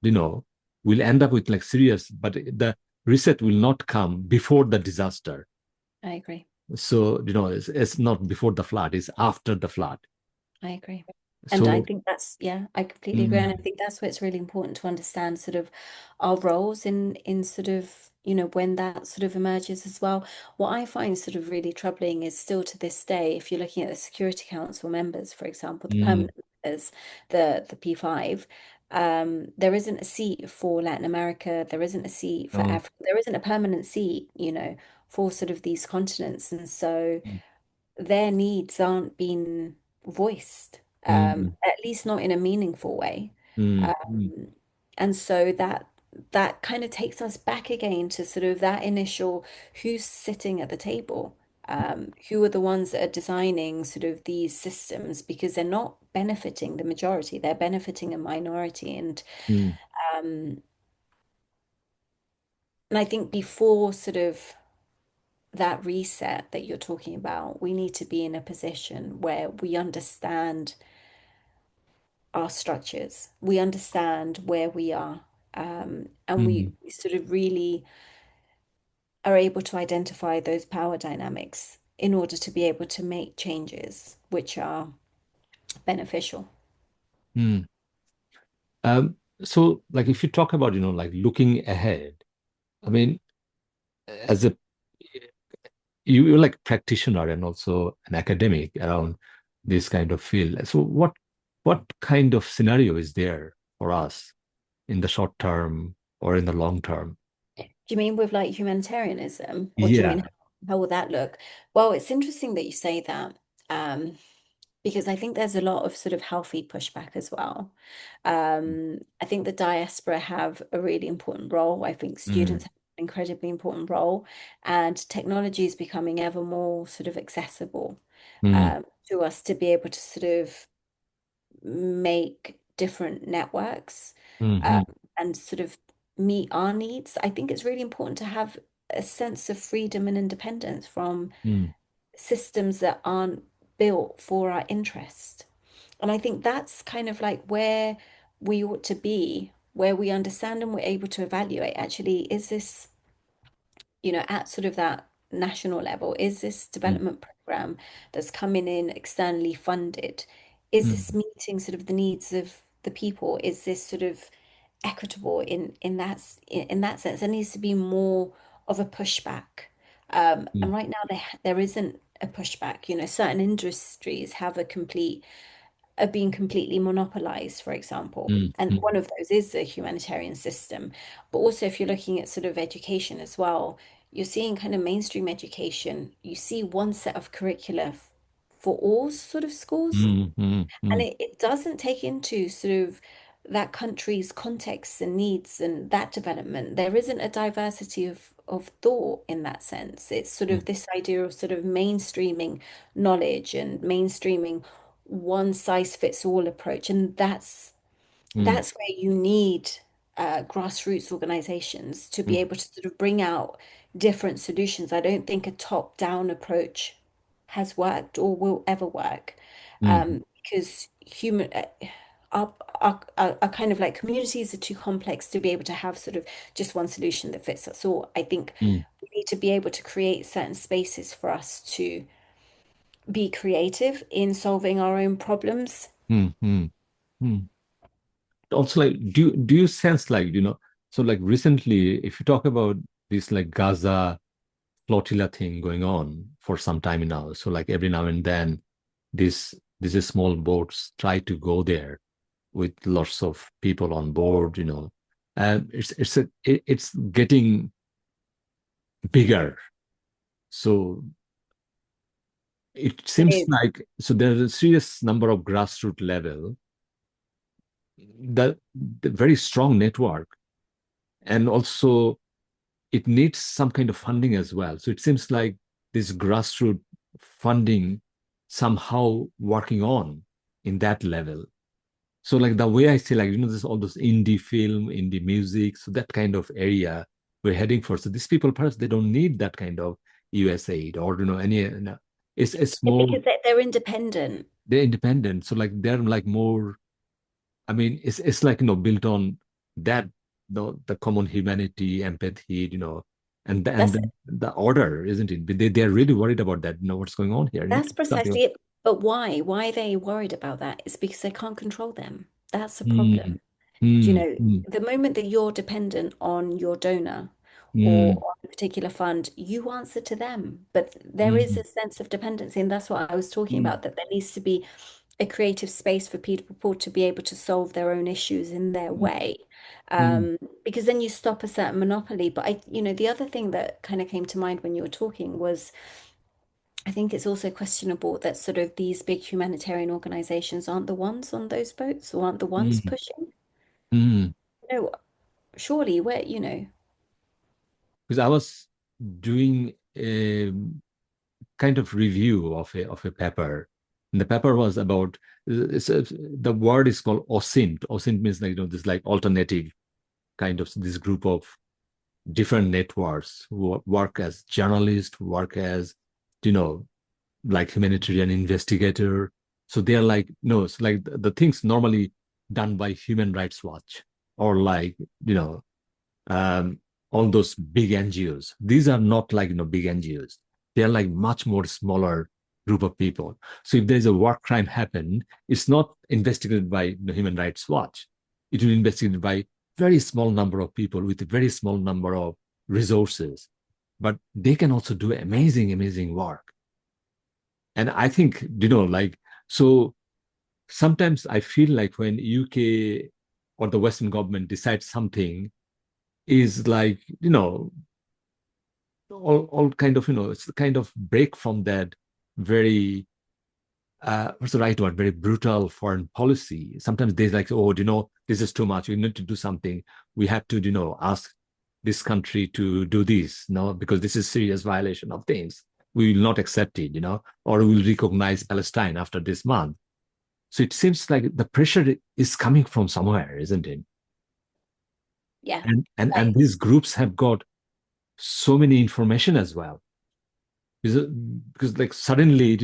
you know, we'll end up with like serious, but the reset will not come before the disaster. I agree. So, it's not before the flood, it's after the flood. I agree. And I So, think that's, yeah, I completely agree. And I mm, think that's where it's really important to understand sort of our roles in sort of, when that sort of emerges as well. What I find sort of really troubling is still to this day, if you're looking at the Security Council members, for example, the mm, permanent members, the P5, there isn't a seat for Latin America, there isn't a seat for no, Africa, there isn't a permanent seat, for sort of these continents. And so mm, their needs aren't being voiced, mm, at least not in a meaningful way. mm, mm, Um, and so that kind of takes us back again to sort of that initial who's sitting at the table, who are the ones that are designing sort of these systems because they're not benefiting the majority, they're benefiting a minority. mm, Um, and I think before sort of that reset that you're talking about, we need to be in a position where we understand our structures, we understand where we are, and mm, we sort of really are able to identify those power dynamics in order to be able to make changes which are beneficial. mm. So like if you talk about, like looking ahead, I mean, as a you're like practitioner and also an academic around this kind of field. So what kind of scenario is there for us in the short term or in the long term? Do you mean with like humanitarianism, or do you mean Yeah. how will that look? Well, it's interesting that you say that. Um, because I think there's a lot of sort of healthy pushback as well. I think the diaspora have a really important role. I think Mm, students have an incredibly important role, and technology is becoming ever more sort of accessible mm, to us to be able to sort of make different networks mm, um, mm, and sort of meet our needs. I think it's really important to have a sense of freedom and independence from mm, systems that aren't built for our interest. And I think that's kind of like where we ought to be, where we understand and we're able to evaluate actually, is this, at sort of that national level, is this mm, development program that's coming in externally funded? Is mm, this meeting sort of the needs of the people? Is this sort of equitable in that sense? There needs to be more of a pushback. And mm, right now there isn't a pushback. Certain industries have a complete are being completely monopolized, for example. mm, And mm, one of those is the humanitarian system. But also, if you're looking at sort of education as well, you're seeing kind of mainstream education, you see one set of curricula for all sort of schools. mm, mm, And mm, it doesn't take into sort of that country's contexts and needs and that development. There isn't a diversity of thought in that sense. It's sort mm, of this idea of sort of mainstreaming knowledge and mainstreaming one size fits all approach. And mm, that's where you need grassroots organizations to be mm, able to sort of bring out different solutions. I don't think a top-down approach has worked or will ever work, mm, because our are kind of like communities are too complex to be able to have sort of just one solution that fits us all. I think mm, we need to be able to create certain spaces for us to be creative in solving our own problems. mm, mm, mm. Also, like, do you sense like, so like recently, if you talk about this like Gaza flotilla thing going on for some time now, so like every now and then, these small boats try to go there with lots of people on board, and it's getting bigger. So it It seems is. like so there's a serious number of grassroots level that the very strong network, and also it needs some kind of funding as well. So it seems like this grassroots funding somehow working on in that level. So like the way I say, like, there's all those indie film, indie music, so that kind of area we're heading for. So these people perhaps they don't need that kind of US aid or any. It's more Because they're independent. they're independent. So like they're like more. I mean, it's like built on that the common humanity, empathy, and That's the order, isn't it? They're really worried about that. What's going on here? that's Something. precisely it. But why? Why are they worried about that? It's because they can't control them. That's the Mm, problem. Do you mm, know, mm, the moment that you're dependent on your donor or mm, on a particular fund, you answer to them. But there is mm, a sense of dependency, and that's what I was talking mm, about, that there needs to be a creative space for people to be able to solve their own issues in their mm, way. mm, Because then you stop a certain monopoly. But the other thing that kind of came to mind when you were talking was I think it's also questionable that sort of these big humanitarian organizations aren't the ones on those boats or aren't the ones mm, pushing. mm. No, surely Because I was doing a kind of review of a paper. And the paper was about the word is called OSINT. OSINT means like this like alternative kind of this group of different networks who work as journalists, who work as you know like humanitarian investigator. So they're like no, it's like the things normally done by Human Rights Watch or like you know um, all those big NGOs. These are not like big NGOs. They are like much more smaller group of people. So if there's a war crime happen, it's not investigated by the Human Rights Watch. It will be investigated by very small number of people with a very small number of resources. But they can also do amazing, amazing work. And I think, like, so sometimes I feel like when UK or the Western government decides something is like all kind of it's the kind of break from that very what's the right word, very brutal foreign policy. Sometimes they like, oh, this is too much, we need to do something, we have to ask this country to do this, because this is serious violation of things, we will not accept it, or we will recognize Palestine after this month. So it seems like the pressure is coming from somewhere, isn't it? yeah. And Like, these groups have got so many information as well, because, like suddenly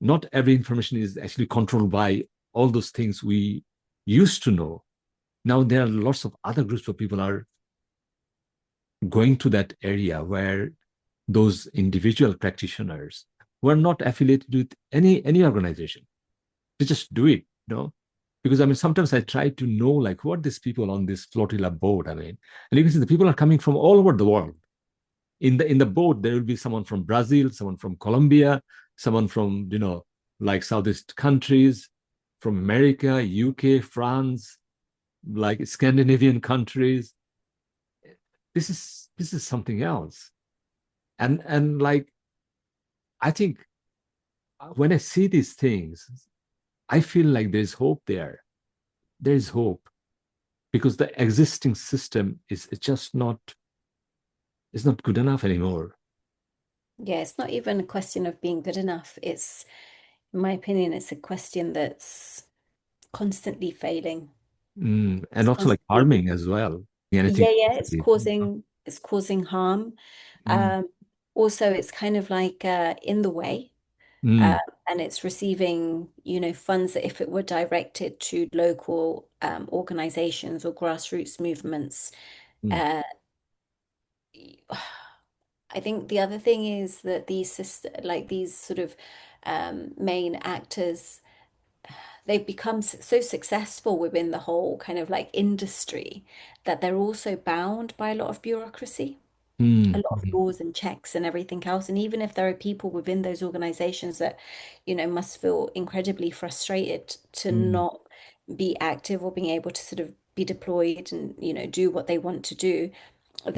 not every information is actually controlled by all those things we used to know. Now there are lots of other groups of people are going to that area where those individual practitioners who are not affiliated with any organization, they just do it, because I mean sometimes I try to know like who are these people on this flotilla boat. I mean, and you can see the people are coming from all over the world. In the boat there will be someone from Brazil, someone from Colombia, someone from like Southeast countries, from America, UK, France, like Scandinavian countries. This is something else. And like I think when I see these things, I feel like there's hope there. There's hope because the existing system is it's just not it's not good enough anymore. yeah, it's not even a question of being good enough. In my opinion, it's a question that's constantly failing. And It's also like constantly, harming as well. Anything. yeah, it's causing harm. Mm, Um, Also, it's kind of like in the way. Mm, and it's receiving, funds that if it were directed to local organizations or grassroots movements. mm, uh, I think the other thing is that these sort of main actors, they've become so successful within the whole kind of like industry that they're also bound by a lot of bureaucracy, a mm, lot of mm, laws and checks and everything else. And even if there are people within those organizations that, must feel incredibly frustrated to mm, not be active or being able to sort of be deployed and, do what they want to do,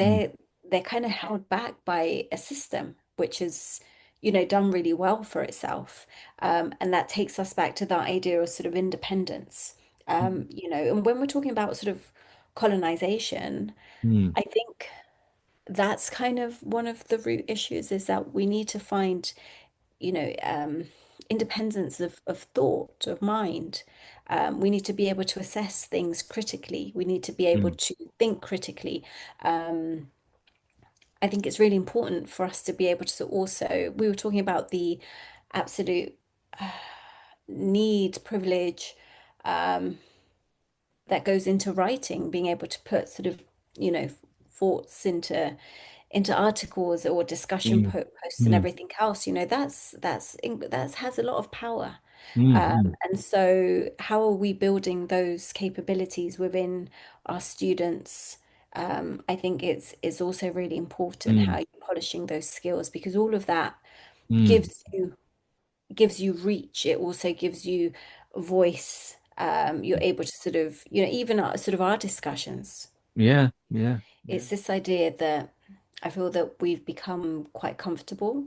mm, they're kind of held back by a system which is, done really well for itself. And that takes us back to that idea of sort of independence. mm, And when we're talking about sort of colonization, mm, I think that's kind of one of the root issues, is that we need to find, independence of thought, of mind. We need to be able to assess things critically. We need to be able mm, to think critically. Um, I think it's really important for us to be able to also, we were talking about the absolute uh, need, privilege, um, that goes into writing, being able to put sort of, thoughts into articles or discussion mm, posts and mm, everything else. That has a lot of power. mm, Um, mm, and so, how are we building those capabilities within our students? I think it's also really important how mm, you're polishing those skills, because all of that mm. gives you reach. It also gives you voice. You're able to sort of, even sort of our discussions. Yeah, yeah. Yeah. It's this idea that I feel that we've become quite comfortable.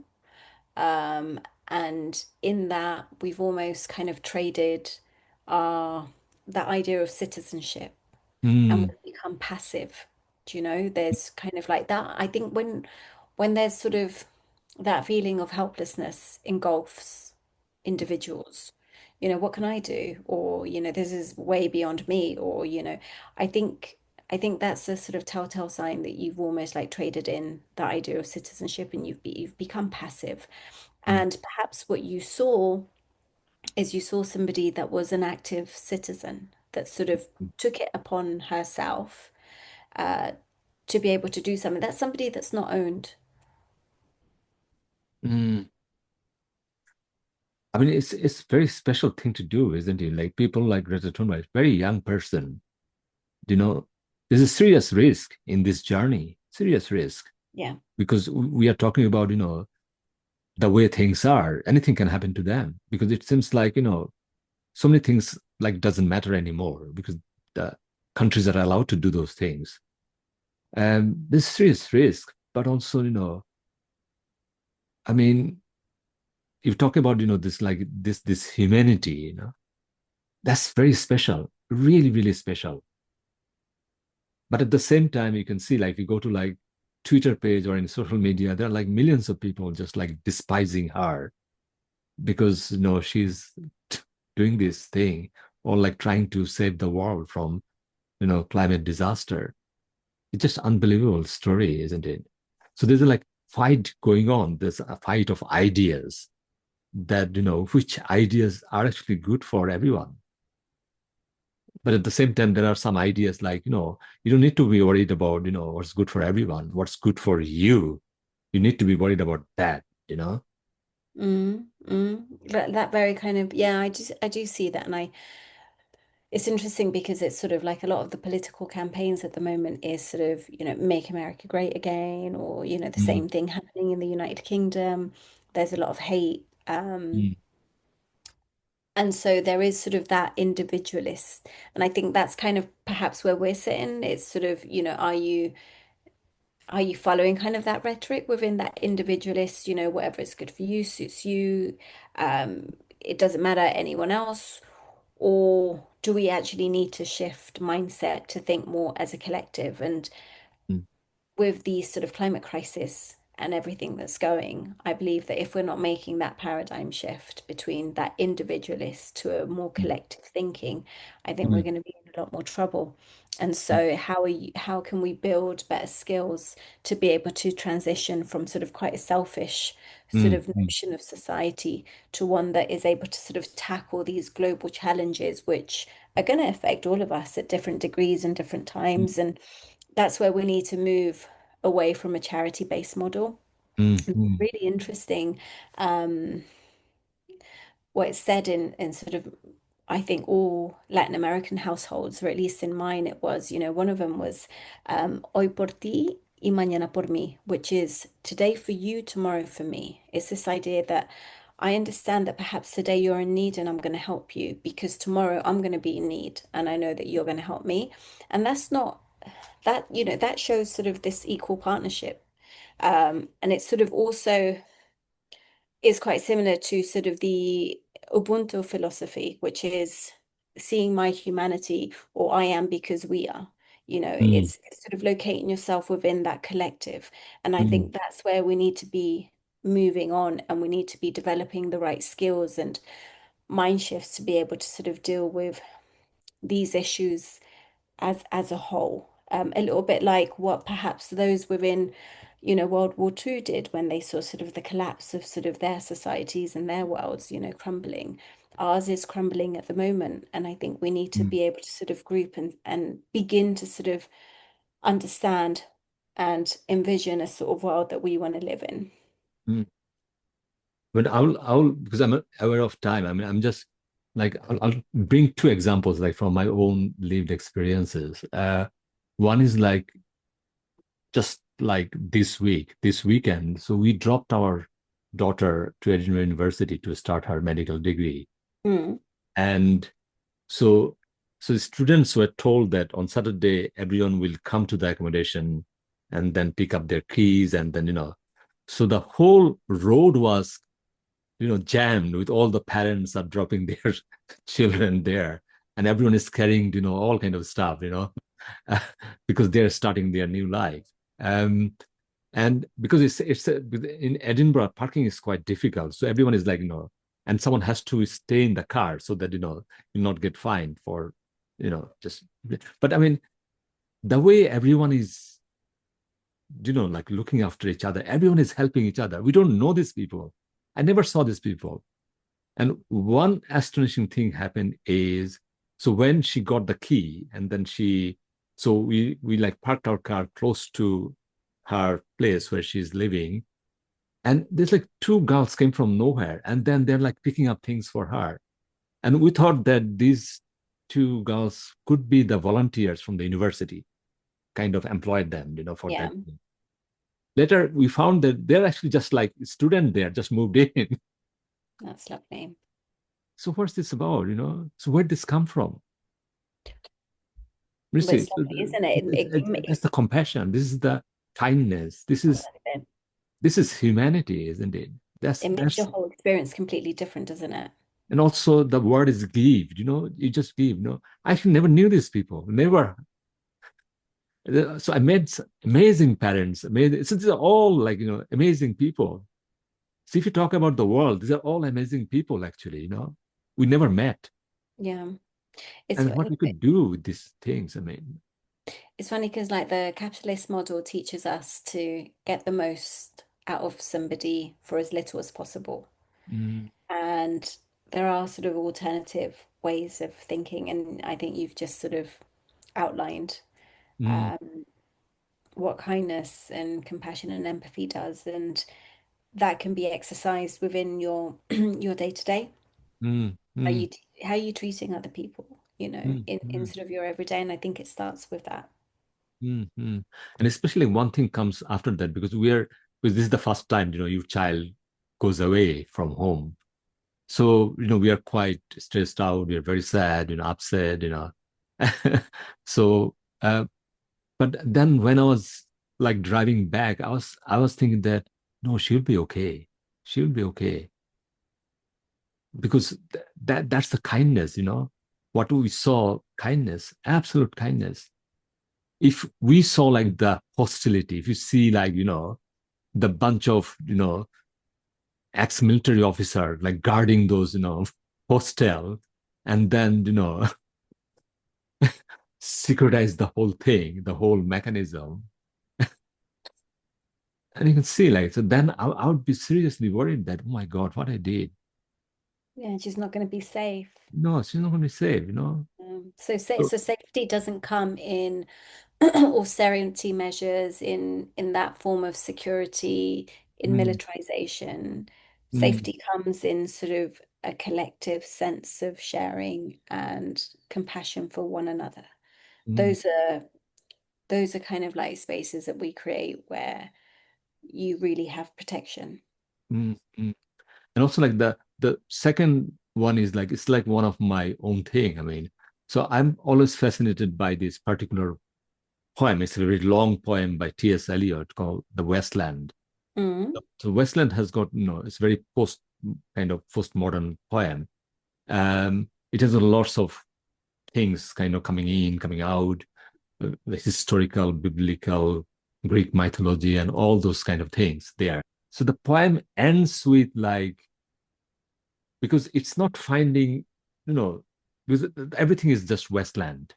Um, and in that, we've almost kind of traded our that idea of citizenship, and Mm, we've become passive. Do you know? There's kind of like that. I think when there's sort of that feeling of helplessness engulfs individuals, what can I do? Or, this is way beyond me, or, I think that's a sort of telltale sign that you've almost like traded in that idea of citizenship, and you've become passive. mm, And perhaps what you saw is you saw somebody that was an active citizen that sort of took it upon herself uh, to be able to do something. That's somebody that's not owned. mm. I mean, it's very special thing to do, isn't it? Like people like Greta Thunberg, very young person, you know, there's a serious risk in this journey, serious risk, Yeah. because we are talking about, the way things are. Anything can happen to them because it seems like, so many things like doesn't matter anymore because the countries are allowed to do those things. And there's serious risk, but also, I mean, you talk about, this like this humanity, that's very special, really, really special. But at the same time, you can see like you go to like Twitter page or in social media, there are like millions of people just like despising her because she's doing this thing or like trying to save the world from climate disaster. It's just unbelievable story, isn't it? So there's a like fight going on. There's a fight of ideas that which ideas are actually good for everyone. But at the same time, there are some ideas like you don't need to be worried about what's good for everyone, what's good for you. You need to be worried about that. That very kind of, yeah, I do see that. And it's interesting because it's sort of like a lot of the political campaigns at the moment is sort of, make America great again, or, the Mm, same thing happening in the United Kingdom. There's a lot of hate. mm, And so there is sort of that individualist. And I think that's kind of perhaps where we're sitting. It's sort of, are you following kind of that rhetoric within that individualist, whatever is good for you, suits you, it doesn't matter anyone else? Or do we actually need to shift mindset to think more as a collective? And mm, with the sort of climate crisis and everything that's going, I believe that if we're not making that paradigm shift between that individualist to a more mm, collective thinking, I think we're mm. going to be a lot more trouble. And so how can we build better skills to be able to transition from sort of quite a selfish sort mm, of mm, notion of society to one that is able to sort of tackle these global challenges, which are going to affect all of us at different degrees and different mm, times. And that's where we need to move away from a charity-based model. mm, mm, Really interesting. Um, what it's said in sort of, I think, all Latin American households, or at least in mine, it was, one of them was hoy por ti y mañana por mí, which is today for you, tomorrow for me. It's this idea that I understand that perhaps today you're in need and I'm going to help you because tomorrow I'm going to be in need and I know that you're going to help me. And that's not that, that shows sort of this equal partnership. And it's sort of also is quite similar to sort of the Ubuntu philosophy, which is seeing my humanity or I am because we are. mm, It's sort of locating yourself within that collective. And I mm, think that's where we need to be moving on and we need to be developing the right skills and mind shifts to be able to sort of deal with these issues as a whole. A little bit like what perhaps those within, World War II did when they saw sort of the collapse of sort of their societies and their worlds, crumbling. Ours is crumbling at the moment, and I think we need to mm, be able to sort of group and begin to sort of understand and envision a sort of world that we want to live in. mm. But I'll because I'm aware of time. I mean, I'm just like I'll bring two examples like from my own lived experiences. One is like just like this weekend. So we dropped our daughter to Edinburgh University to start her medical degree, Mm, and so so the students were told that on Saturday everyone will come to the accommodation and then pick up their keys and then so the whole road was jammed with all the parents are dropping their children there and everyone is carrying all kind of stuff because they're starting their new life. um and because in Edinburgh parking is quite difficult, so everyone is like and someone has to stay in the car so that you'll not get fined for just. But I mean, the way everyone is like looking after each other, everyone is helping each other. We don't know these people. I never saw these people. And one astonishing thing happened is, so when she got the key and then so we like parked our car close to her place where she's living. And there's like two girls came from nowhere and then they're like picking up things for her. And we thought that these two girls could be the volunteers from the university, kind of employed them, for yeah, that. Later, we found that they're actually just like student there, just moved in. that's lovely. So what's this about, So where did this come from? You But see, it's lovely, isn't it? that's the compassion. This is the kindness. This is humanity, isn't it? That's It makes your that's whole experience completely different, doesn't it? and also the word is give. You just give. I actually never knew these people. Never. So I met amazing parents. Amazing. So these are all like amazing people. So if you talk about the world, these are all amazing people. Actually, we never met, Yeah. It's and what we could do with these things. I mean, it's funny because like the capitalist model teaches us to get the most out of somebody for as little as possible. mm, And there are sort of alternative ways of thinking, and I think you've just sort of outlined mm, um, what kindness and compassion and empathy does, and that can be exercised within your your day to day. mm, mm, How are you treating other people, mm, in mm. sort of your everyday, and I think it starts with that. Mm-hmm. And especially one thing comes after that because this is the first time your child goes away from home. So we are quite stressed out. We are very sad, upset. So, but then when I was like driving back, I was thinking that no, she'll be okay. She'll be okay because that's the kindness. What we saw, kindness, absolute kindness. If we saw like the hostility, if you see like, the bunch of, ex-military officer like guarding those, hostel, and then, securitize the whole thing, the whole mechanism. And you can see, like, so then I would be seriously worried that, oh my God, what I did. Yeah, she's not going to be safe. No, she's not going to be safe, you know? So, So safety doesn't come in austerity measures, in that form of security, in mm, militarization. mm, Safety comes in sort of a collective sense of sharing and compassion for one another. mm, Those are those are kind of like spaces that we create where you really have protection. mm. And also like the second one is like it's like one of my own thing. I mean, so I'm always fascinated by this particular poem. It's a very long poem by T.S. Eliot called The Westland. Mm, So Westland has got, it's very kind of postmodern poem. It has lots of things kind of coming in, coming out, the historical, biblical, Greek mythology, and all those kind of things there. So the poem ends with like, because it's not finding, you know, because everything is just Westland.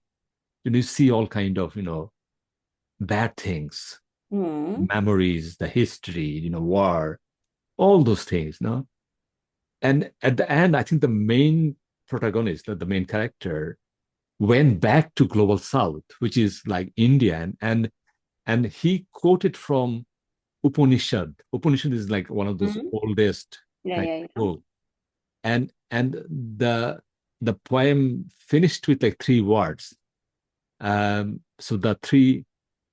You see all kind of, bad things, mm, memories, the history, war, all those things, no? And at the end, I think the main protagonist, the main character, went back to global south, which is like India, and he quoted from Upanishad. Upanishad is like one of those mm. oldest Yeah, kind yeah, of yeah. book. And the poem finished with like three words. So the three,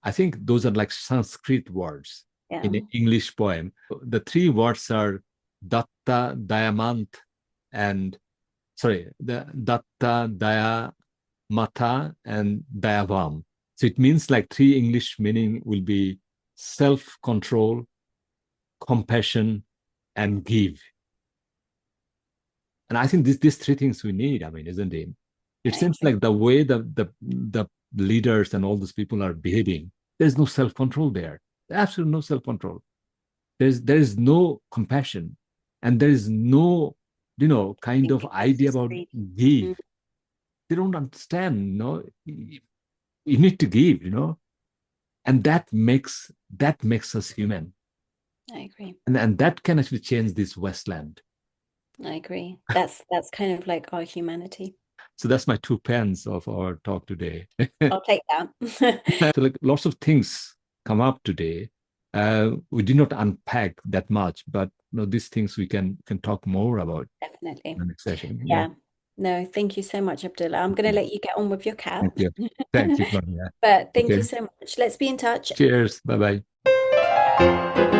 I think those are like Sanskrit words Yeah. in an English poem. The three words are Datta, Dayamant, and sorry, the Datta, Daya, Mata, and Dayavam. So it means like three English meaning will be self-control, compassion, and give. And I think these three things we need. I mean, isn't it? It I seems agree. like the way the leaders and all those people are behaving, there's no self-control there. Absolutely no self-control. There is no compassion, and there is no, I kind think of because idea it's about greedy. give. Mm, They don't understand, you need to give, and that makes us human. I agree. And that can actually change this Westland. I agree. That's kind of like our humanity. So that's my 2 pence of our talk today. I'll take that. So like lots of things come up today. We did not unpack that much, but these things we can talk more about in Definitely. the next session. Yeah. Yeah. No, thank you so much, Abdullah. I'm going to let you get on with your cat. Thank you. Thank you, Claudia. But thank you Okay. so much. Let's be in touch. Cheers. Bye bye.